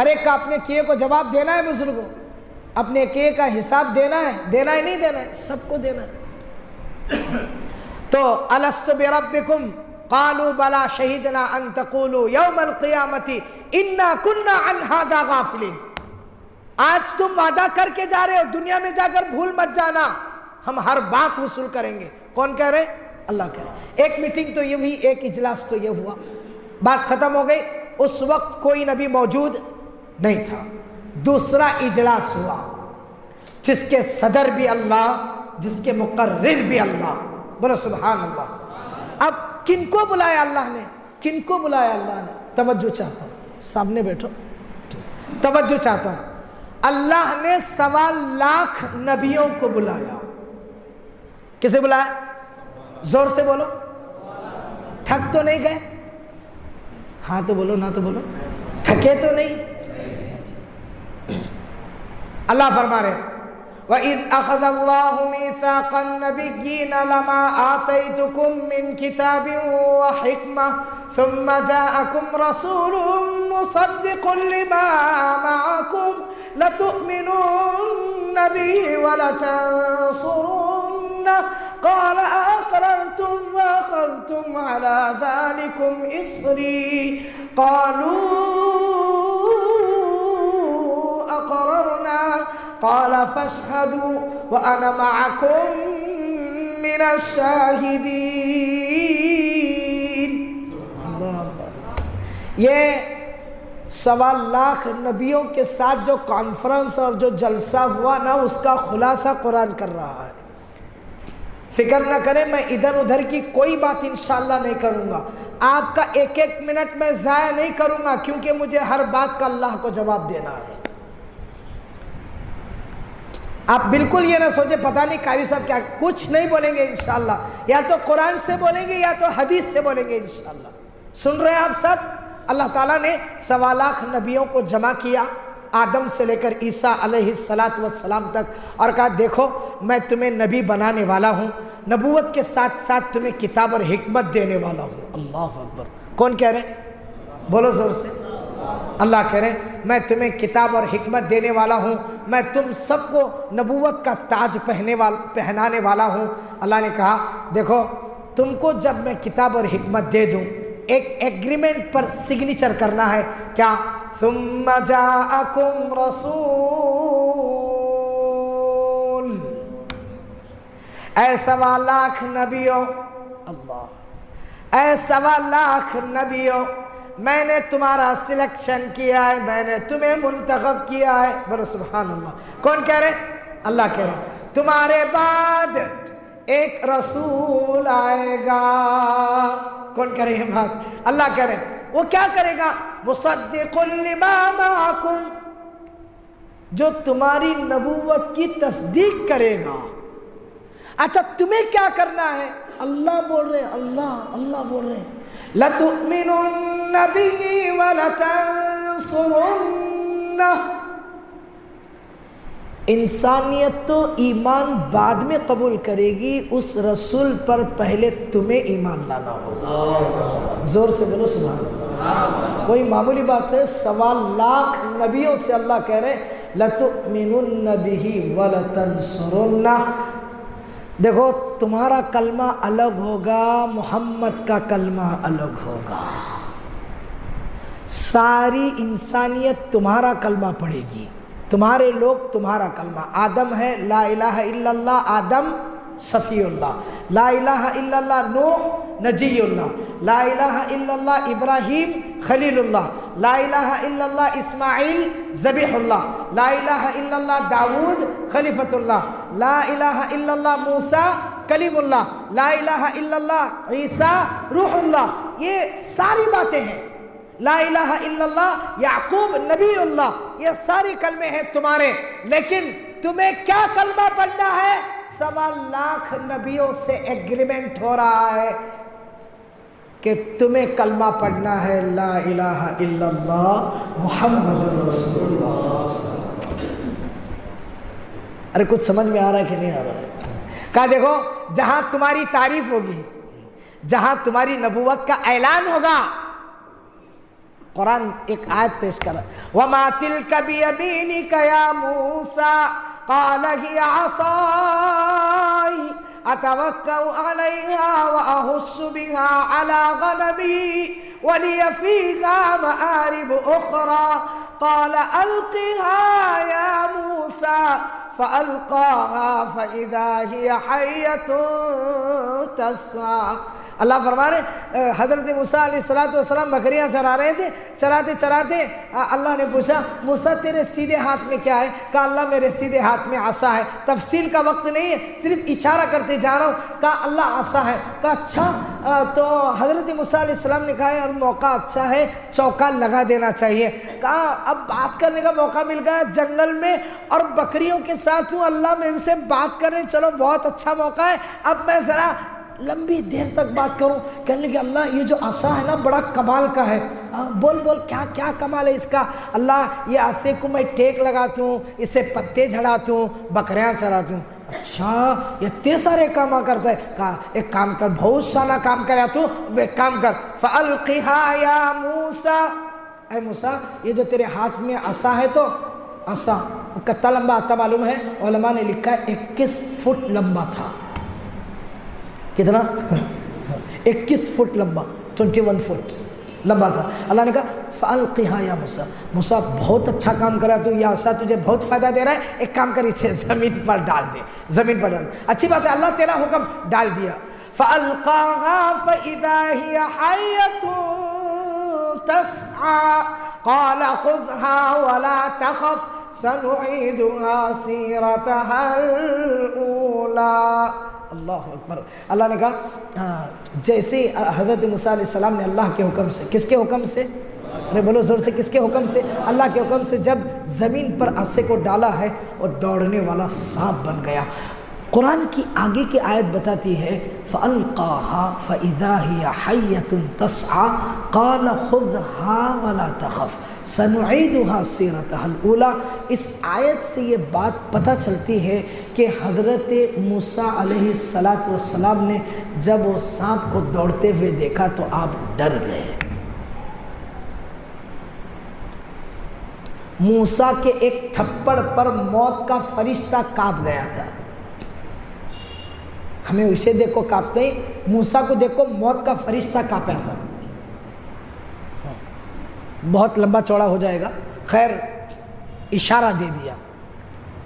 ہر ایک کا اپنے کیے کو جواب دینا ہے، بزرگوں اپنے کیے کا حساب دینا ہے نہیں دینا ہے، سب کو دینا ہے۔ تو الست بربکم قالوا بلا شہدنا ان تقولوا یوم القیامت انا کنا عن ھذا غافلین۔ آج تم وعدہ کر کے جا رہے ہو، دنیا میں جا کر بھول مت جانا، ہم ہر بات وصول کریں گے۔ کون کہہ رہے؟ اللہ کہہ رہے۔ ایک میٹنگ تو یہ ہوئی، ایک اجلاس تو یہ ہوا، بات ختم ہو گئی، اس وقت کوئی نبی موجود نہیں تھا۔ دوسرا اجلاس ہوا جس کے صدر بھی اللہ، جس کے مقرر بھی اللہ، بولو سبحان اللہ۔ اب کن کو بلایا اللہ نے؟ کن کو بلایا اللہ نے؟ توجہ چاہتا ہوں، سامنے بیٹھو، توجہ چاہتا ہوں۔ اللہ نے 1.25 لاکھ نبیوں کو بلایا۔ کسے بلایا؟ زور سے بولو، تھک تو نہیں گئے؟ ہاں تو بولو، نہ تو بولو، تھکے تو نہیں؟ اللہ فرما رہے وَإِذْ أَخَذَ اللَّهُ مِيثَاقَ النَّبِيِّينَ لَمَا آتَيْتُكُم مِّن كِتَابٍ وَحِكْمَةٍ ثُمَّ جَاءَكُمْ رَسُولٌ مُصَدِّقٌ لِّمَا مَعَكُمْ لَتُؤْمِنُنَّ بِهِ وَلَتَنصُرُنَّهُ قَالَ أَقْرَرْتُمْ وَأَخَذْتُمْ عَلَى ذَلِكُمْ إِصْرِي قَالُوا أَقْرَرْنَا قال فاشهدوا وأنا معكم من الشاهدين۔ یہ 1.25 لاکھ نبیوں کے ساتھ جو کانفرنس اور جو جلسہ ہوا نا، اس کا خلاصہ قرآن کر رہا ہے۔ فکر نہ کریں، میں ادھر ادھر کی کوئی بات انشاءاللہ نہیں کروں گا، آپ کا ایک ایک منٹ میں ضائع نہیں کروں گا، کیونکہ مجھے ہر بات کا اللہ کو جواب دینا ہے۔ آپ بالکل یہ نہ سوچیں پتہ نہیں قاری صاحب کیا، کچھ نہیں بولیں گے انشاءاللہ، یا تو قرآن سے بولیں گے یا تو حدیث سے بولیں گے انشاءاللہ۔ سن رہے ہیں آپ سب؟ اللہ تعالیٰ نے 1.25 لاکھ نبیوں کو جمع کیا، آدم سے لے کر عیسیٰ علیہ السلام تک، اور کہا دیکھو میں تمہیں نبی بنانے والا ہوں، نبوت کے ساتھ ساتھ تمہیں کتاب اور حکمت دینے والا ہوں۔ اللہ اکبر۔ کون کہہ رہے ہیں؟ بولو زور سے۔ اللہ کہہ رہے ہیں میں تمہیں کتاب اور حکمت دینے والا ہوں، میں تم سب کو نبوت کا تاج پہنانے والا ہوں۔ اللہ نے کہا دیکھو تم کو جب میں کتاب اور حکمت دے دوں، ایک ایگریمنٹ پر سگنیچر کرنا ہے، کیا؟ ثم جاءکم رسول، اے 1.25 لاکھ نبیوں، اللہ، اے 1.25 لاکھ نبیوں، میں نے تمہارا سلیکشن کیا ہے، میں نے تمہیں منتخب کیا ہے۔ بولو سبحان اللہ۔ کون کہہ رہے؟ اللہ کہہ رہے تمہارے بعد ایک رسول آئے گا۔ کون کہہ رہے ہیں بات؟ اللہ کہہ رہے ہیں وہ کیا کرے گا؟ مصدق لما معکم، جو تمہاری نبوت کی تصدیق کرے گا۔ اچھا تمہیں کیا کرنا ہے؟ اللہ بول رہے ہیں، اللہ بول رہے ہیں لَتُؤْمِنُنَّ بِهِ وَلَتَنصُرُنَّهُ۔ انسانیت تو ایمان بعد میں قبول کرے گی، اس رسول پر پہلے تمہیں ایمان لانا ہوگا۔ زور سے بولو سبحان اللہ۔ کوئی معمولی بات ہے؟ 1.25 لاکھ نبیوں سے اللہ کہہ رہے لَتُؤْمِنُنَّ بِهِ وَلَتَنصُرُنَّهُ۔ دیکھو تمہارا کلمہ الگ ہوگا، محمد کا کلمہ الگ ہوگا، ساری انسانیت تمہارا کلمہ پڑھے گی، تمہارے لوگ تمہارا کلمہ۔ آدم ہے لا الہ الا اللہ، آدم صفی اللہ، لا الہ الا اللہ نوح نجی اللہ، لا الہ الا اللہ ابراہیم خلیل اللہ، لا الہ الا اللہ اسماعیل ذبیح اللہ، لا الہ الا اللہ داود خلیفۃ اللہ، لا الہ الا اللہ موسیٰ کلیم اللہ، لا الہ الا اللہ عیسیٰ روح اللہ۔ یہ ساری باتیں ہیں۔ لا الہ الا اللہ یعقوب نبی اللہ، یہ ساری کلمے ہیں تمہارے، لیکن تمہیں کیا کلمہ پڑھنا ہے؟ 1.25 لاکھ نبیوں سے ایگریمنٹ ہو رہا ہے کہ تمہیں کلمہ پڑھنا ہے لا الہ الا اللہ محمد رسول اللہ صلی اللہ علیہ وسلم۔ ارے کچھ سمجھ میں آ رہا ہے کہ نہیں آ رہا ہے؟ کہا دیکھو جہاں تمہاری تعریف ہوگی، جہاں تمہاری نبوت کا اعلان ہوگا، قرآن ایک آیت پیش کر رہا ہے وَمَا تِلْكَ بِيَمِينِكَ يَا مُوسَى قَالَ هِيَ عَصَايَ أَتَوَكَّأُ عَلَيْهَا وَأَهُشُّ بِهَا عَلَى غَنَمِي وَلِيَ فِيهَا مَآرِبُ أُخْرَى قَالَ أَلْقِهَا يَا مُوسَى فَأَلْقَاهَا فَإِذَا هِيَ حَيَّةٌ تَسْعَى۔ اللہ فرما رہے حضرت موسیٰ علیہ السلام بکریاں چرا رہے تھے، چراتے چراتے اللہ نے پوچھا موسیٰ تیرے سیدھے ہاتھ میں کیا ہے؟ کہا اللہ میرے سیدھے ہاتھ میں عصا ہے۔ تفصیل کا وقت نہیں ہے، صرف اشارہ کرتے جا رہا ہوں۔ کہا اللہ عصا ہے۔ کہا اچھا، تو حضرت موسیٰ علیہ السلام نے کہا اور موقع اچھا ہے، چوکا لگا دینا چاہیے۔ کہا اب بات کرنے کا موقع مل گیا جنگل میں اور بکریوں کے ساتھ ہوں، اللہ میرے سے بات کریں، چلو بہت اچھا موقع ہے، اب میں ذرا لمبی دیر تک بات کروں۔ کہنے لگے اللہ یہ جو عصا ہے نا بڑا کمال کا ہے، بول بول کیا کمال ہے اس کا؟ اللہ یہ عصے کو میں ٹیک لگاتا ہوں، اسے پتے جھڑاتا ہوں، بکریاں چراتا ہوں۔ اچھا یہ اتنے سارے کام کرتا ہے؟ کہا ایک کام کر، بہت سارا کام کریا تو ایک کام کر، فَأَلْقِهَا يَا مُوسَى، اے موسیٰ یہ جو تیرے ہاتھ میں عصا ہے تو عصا کتنا لمبا آتا معلوم ہے؟ علماء نے لکھا ہے 21 فٹ لمبا تھا۔ کتنا؟ 21 فٹ لمبا، 21 فٹ لمبا تھا۔ اللہ نے کہا فَأَلْقِهَا يَا مُوسَى، موسیٰ بہت اچھا کام کرا تو، یہ عصا تجھے بہت فائدہ دے رہا ہے، ایک کام کر اسے زمین پر ڈال دے، زمین پر ڈال دے۔ اچھی بات ہے، اللہ تیرا حکم ڈال دیا۔ فَأَلْقَاهَا فَإِذَا هِيَ حَيَّةٌ تَسْعَى قَالَ خُذْهَا وَلَا تَخَفْ سَنُعِيدُهَا سِيرَتَهَا الْأُولَى۔ اللہ اکبر۔ اللہ نے کہا جیسے حضرت موسیٰ علیہ السلام نے اللہ کے حکم سے، کس کے حکم سے؟ ارے بولو زور سے، کس کے حکم سے؟ اللہ کے حکم سے جب زمین پر عصے کو ڈالا ہے اور دوڑنے والا سانپ بن گیا۔ قرآن کی آگے کی آیت بتاتی ہے فَأَلْقَاهَا فَإِذَا هِيَ حَيَّةٌ تَسْعَى قَالَ خُذْهَا وَلَا تَخَفْ سَنُعِيدُهَا سِيرَتَهَا الْأُولَى۔ اس آیت سے یہ بات پتہ چلتی ہے کہ حضرت موسیٰ علیہ السلام نے جب وہ سانپ کو دوڑتے ہوئے دیکھا تو آپ ڈر گئے۔ موسیٰ کے ایک تھپڑ پر موت کا فرشتہ کانپ گیا تھا۔ ہمیں اسے دیکھو کانپتے ہیں، موسیٰ کو دیکھو موت کا فرشتہ کانپا تھا۔ بہت لمبا چوڑا ہو جائے گا، خیر اشارہ دے دیا۔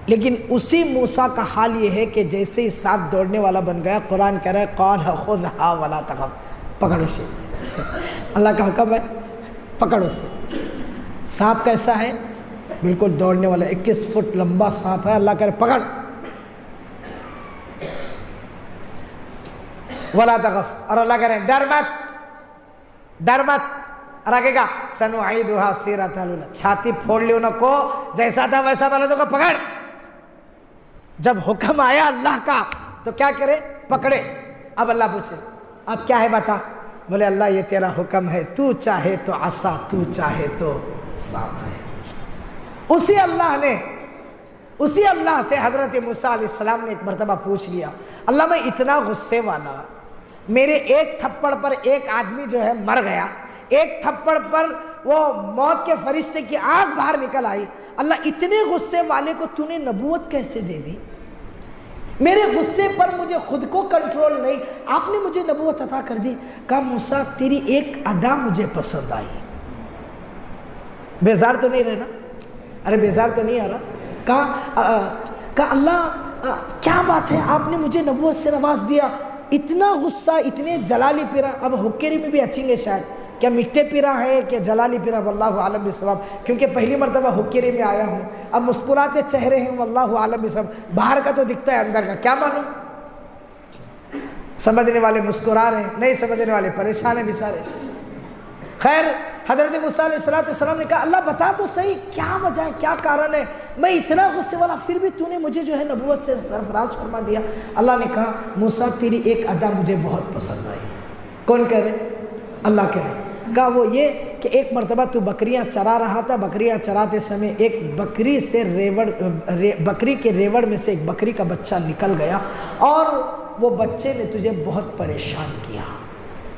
لیکن اسی موسیٰ کا حال یہ ہے کہ جیسے ہی سانپ دوڑنے والا بن گیا، قرآن کہہ رہا ہے قَالَ خُذْهَا وَلَا تَخَفْ، پکڑ اسے، اللہ کا حکم ہے پکڑ اسے۔ سانپ کیسا ہے؟ بالکل دوڑنے والا، 21 فٹ لمبا سانپ ہے، اللہ کہہ رہا ہے پکڑ، وَلَا تَخَفْ، اور اللہ کہہ رہے ہیں ڈر مت، ڈر مت۔ اور آگے کا سَنُعِيدُهَا سِيرَتَهَا الْأُولَى، چھاتی پھوڑ لی انہوں کو، جیسا تھا ویسا بلدوں کو پکڑ۔ جب حکم آیا اللہ کا تو کیا کرے؟ پکڑے۔ اب اللہ پوچھے اب کیا ہے بتا؟ بولے اللہ یہ تیرا حکم ہے، تو چاہے تو عصا، تو چاہے تو سانپ ہے۔ اسی اللہ سے حضرت موسیٰ علیہ السلام نے ایک مرتبہ پوچھ لیا اللہ میں اتنا غصے والا، میرے ایک تھپڑ پر ایک آدمی جو ہے مر گیا، ایک تھپڑ پر وہ موت کے فرشتے کی آنکھ باہر نکل آئی، اللہ اتنے غصے والے کو تو نے نبوت کیسے دے دی؟ میرے غصے پر مجھے خود کو کنٹرول نہیں، آپ نے مجھے نبوت عطا کر دی۔ کہا موسیٰ تیری ایک ادا مجھے پسند آئی۔ بیزار تو نہیں رہنا؟ ارے بیزار تو نہیں آ رہا؟ کہا اللہ کیا بات ہے، آپ نے مجھے نبوت سے نواز دیا، اتنا غصہ، اتنے جلالی پیرا۔ اب حکیری میں بھی اچھیں گے شاید، کیا مٹے پیرا ہے کہ جلالی پیرا، واللہ عالم بالصواب، کیونکہ پہلی مرتبہ حکیری میں آیا ہوں۔ اب مسکراتے چہرے ہیں، واللہ عالم بالصواب، باہر کا تو دکھتا ہے اندر کا کیا معلوم۔ سمجھنے والے مسکرا رہے ہیں، نہیں سمجھنے والے پریشان ہیں بیچارے۔ خیر حضرت موسیٰ علیہ السلام نے کہا اللہ بتا تو صحیح کیا وجہ ہے، کیا کارن ہے، میں اتنا غصے والا پھر بھی تو نے مجھے جو ہے نبوت سے سرفراز فرما دیا۔ اللہ نے کہا موسیٰ تیری ایک ادا مجھے بہت پسند آئی۔ کون کہہ رہے؟ اللہ کہہ رہے۔ کہا وہ یہ کہ ایک مرتبہ تو بکریاں چرا رہا تھا، بکریاں چراتے سمے ایک بکری کے ریوڑ میں سے ایک بکری کا بچہ نکل گیا اور وہ بچے نے تجھے بہت پریشان کیا،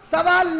1.25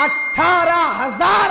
18,000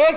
1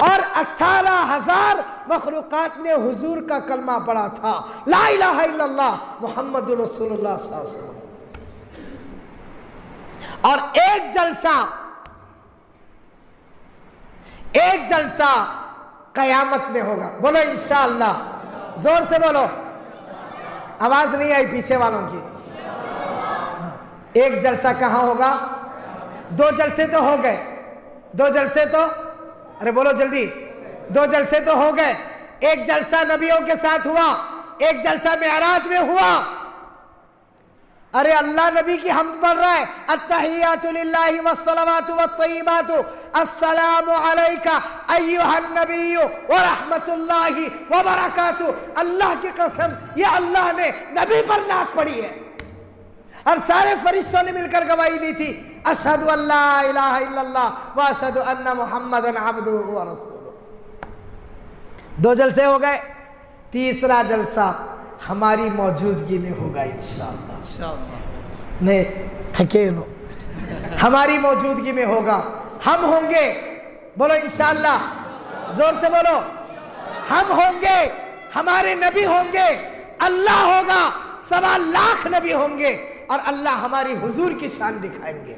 اور 18,000 مخلوقات نے حضور کا کلمہ پڑھا تھا، لا الہ الا اللہ محمد رسول اللہ صلی اللہ علیہ وسلم۔ اور ایک جلسہ قیامت میں ہوگا، بولو انشاءاللہ، زور سے بولو، آواز نہیں آئی پیچھے والوں کی۔ ایک جلسہ کہاں ہوگا؟ 2 جلسے تو ہو گئے، 2 جلسے تو، ارے بولو جلدی، 2 جلسے تو ہو گئے۔ ایک جلسہ نبیوں کے ساتھ ہوا، ایک جلسہ معراج میں ہوا۔ ارے اللہ نبی کی حمد پڑھ رہا ہے، التحیات للہ والصلوات والطیبات السلام علیکہ ایہا النبی ورحمت اللہ وبرکاتہ۔ اللہ کی قسم یہ اللہ نے نبی پر نعت پڑھی ہے، اور سارے فرشتوں نے مل کر گواہی دی تھی، اشہد ان لا الہ الا اللہ واشہد ان محمدًا عبدہ ورسولہ۔ 2 جلسے ہو گئے، تیسرا جلسہ ہماری موجودگی میں ہوگا انشاءاللہ۔ نہیں تھکے نو، ہماری موجودگی میں ہوگا، ہم ہوں گے، بولو انشاءاللہ، زور سے بولو، ہم ہوں گے، ہمارے نبی ہوں گے، اللہ ہوگا، 1.25 لاکھ نبی ہوں گے، اور اللہ ہماری حضور کی شان دکھائیں گے،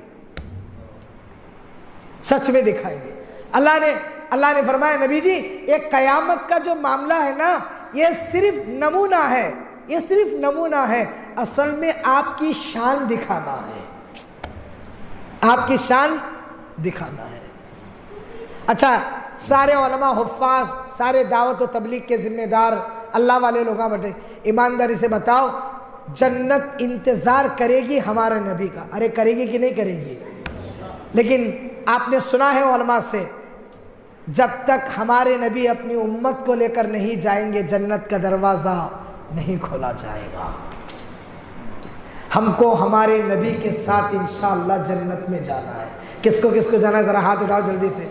سچ میں دکھائیں گے۔ اللہ نے فرمایا نبی جی ایک قیامت کا جو معاملہ ہے نا، یہ صرف نمونہ ہے، یہ صرف نمونہ ہے، اصل میں آپ کی شان دکھانا ہے، آپ کی شان دکھانا ہے۔ اچھا، سارے علماء، حفاظ، سارے دعوت و تبلیغ کے ذمہ دار اللہ والے لوگاں بیٹھے، ایمانداری سے بتاؤ جنت انتظار کرے گی ہمارے نبی کا؟ ارے کرے گی کہ نہیں کرے گی؟ لیکن آپ نے سنا ہے علماء سے، جب تک ہمارے نبی اپنی امت کو لے کر نہیں جائیں گے جنت کا دروازہ نہیں کھولا جائے گا۔ ہم کو ہمارے نبی کے ساتھ انشاءاللہ جنت میں جانا ہے۔ کس کو جانا ہے؟ ذرا ہاتھ اٹھاؤ جلدی سے۔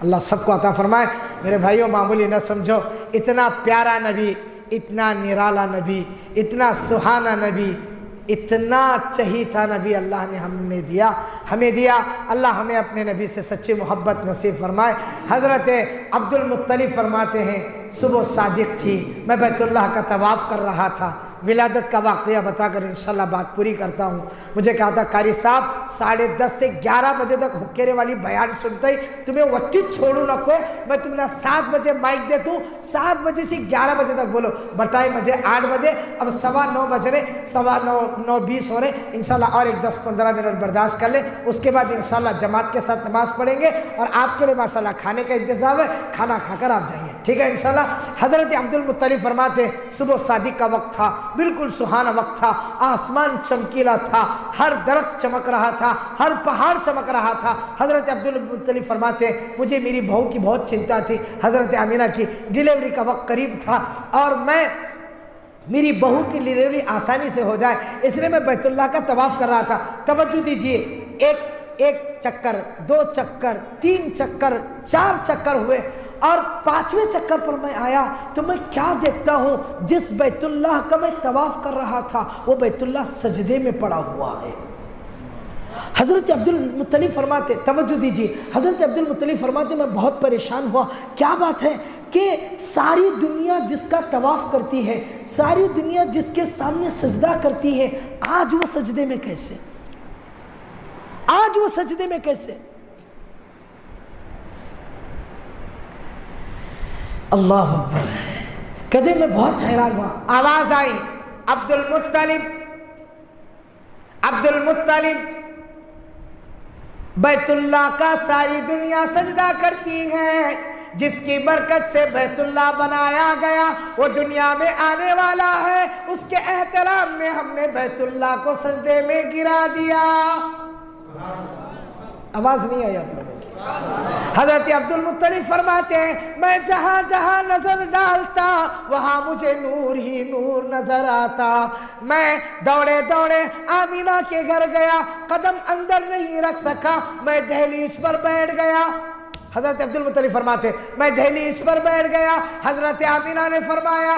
اللہ سب کو عطا فرمائے۔ میرے بھائیوں معمولی نہ سمجھو، اتنا پیارا نبی، اتنا نرالا نبی، اتنا سہانا نبی، اتنا چہیتا نبی اللہ نے ہمیں دیا۔ اللہ ہمیں اپنے نبی سے سچی محبت نصیب فرمائے۔ حضرت عبد المطلب فرماتے ہیں صبح صادق تھی، میں بیت اللہ کا طواف کر رہا تھا، ولادت کا واقعہ بتا کر انشاءاللہ بات پوری کرتا ہوں۔ مجھے کہا تھا قاری صاحب 10:30 سے 11 بجے تک حکیرے والی بیان سنتے ہی تمہیں وٹی چھوڑوں نہ کو، میں تمہیں 7 بجے مائک دیتا ہوں، 7 بجے سے 11 بجے تک بولو، بٹائی مجھے 8 بجے، اب 9:15 بج رہے، 9:20 ہو رہے، انشاءاللہ اور ایک 10-15 منٹ برداشت کر لیں، اس کے بعد انشاءاللہ جماعت کے ساتھ نماز پڑھیں گے، اور آپ کے لیے ماشاءاللہ کھانے کا انتظام ہے، کھانا کھا کر آپ جائیں گے، ٹھیک ہے انشاءاللہ۔ حضرت عبد المطلب فرماتے ہیں صبح صادق کا وقت تھا، بالکل سہانا وقت تھا، آسمان چمکیلا تھا، ہر درخت چمک رہا تھا، ہر پہاڑ چمک رہا تھا۔ حضرت عبد المطلب فرماتے ہیں مجھے میری بہو کی بہت چنتا تھی، حضرت آمینہ کی ڈیلیوری کا وقت قریب تھا، اور میری بہو کی ڈیلیوری آسانی سے ہو جائے اس لیے میں بیت اللہ کا طواف کر رہا تھا۔ توجہ دیجئے، ایک چکر، 2 چکر، 3 چکر، 4 چکر ہوئے، اور 5ویں چکر پر میں آیا تو میں کیا دیکھتا ہوں، جس بیت اللہ کا میں طواف کر رہا تھا وہ بیت اللہ سجدے میں پڑا ہوا ہے۔ حضرت عبد المطلب فرماتے، توجہ دیجیے، حضرت عبد المطلب فرماتے میں بہت پریشان ہوا، کیا بات ہے کہ ساری دنیا جس کا طواف کرتی ہے، ساری دنیا جس کے سامنے سجدہ کرتی ہے، آج وہ سجدے میں کیسے؟ آج وہ سجدے میں کیسے؟ اللہ اکبر، کہتے میں بہت حیران ہوا، آواز آئی عبد المطلب بیت اللہ کا ساری دنیا سجدہ کرتی ہے، جس کی برکت سے بیت اللہ بنایا گیا وہ دنیا میں آنے والا ہے، اس کے احترام میں ہم نے بیت اللہ کو سجدے میں گرا دیا۔ آواز نہیں آئی آپ لوگوں کی؟ حضرت عبد المطلب فرماتے ہیں میں جہاں جہاں نظر ڈالتا وہاں مجھے نور ہی نور نظر آتا، میں دوڑے دوڑے آمینہ کے گھر گیا، قدم اندر نہیں رکھ سکا، میں دہلیز پر بیٹھ گیا۔ حضرت عبد المطلب فرماتے میں دہلیز پر بیٹھ گیا، حضرت آمینہ نے فرمایا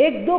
1-2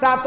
7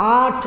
8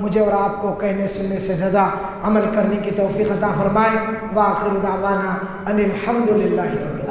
مجھے اور آپ کو کہنے سننے سے زیادہ عمل کرنے کی توفیق عطا فرمائے۔ وآخر دعوانا ان الحمد للہ رب العالمین۔